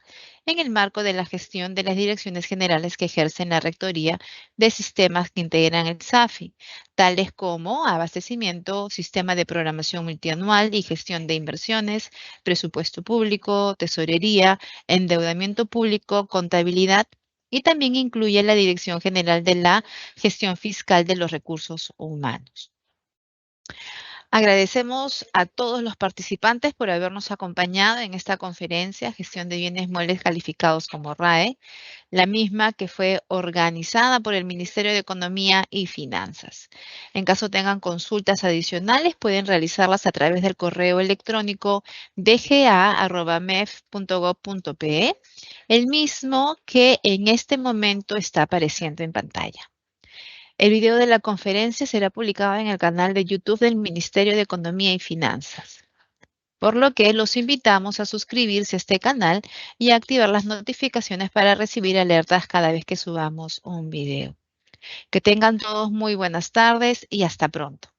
en el marco de la gestión de las direcciones generales que ejercen la rectoría de sistemas que integran el SAFI, tales como abastecimiento, sistema de programación multianual y gestión de inversiones, presupuesto público, tesorería, endeudamiento público, contabilidad, y también incluye la Dirección General de la Gestión Fiscal de los Recursos Humanos. Agradecemos a todos los participantes por habernos acompañado en esta conferencia, Gestión de Bienes Muebles Calificados como RAE, la misma que fue organizada por el Ministerio de Economía y Finanzas. En caso tengan consultas adicionales, pueden realizarlas a través del correo electrónico dga@mef.gov.pe, el mismo que en este momento está apareciendo en pantalla. El video de la conferencia será publicado en el canal de YouTube del Ministerio de Economía y Finanzas, por lo que los invitamos a suscribirse a este canal y a activar las notificaciones para recibir alertas cada vez que subamos un video. Que tengan todos muy buenas tardes y hasta pronto.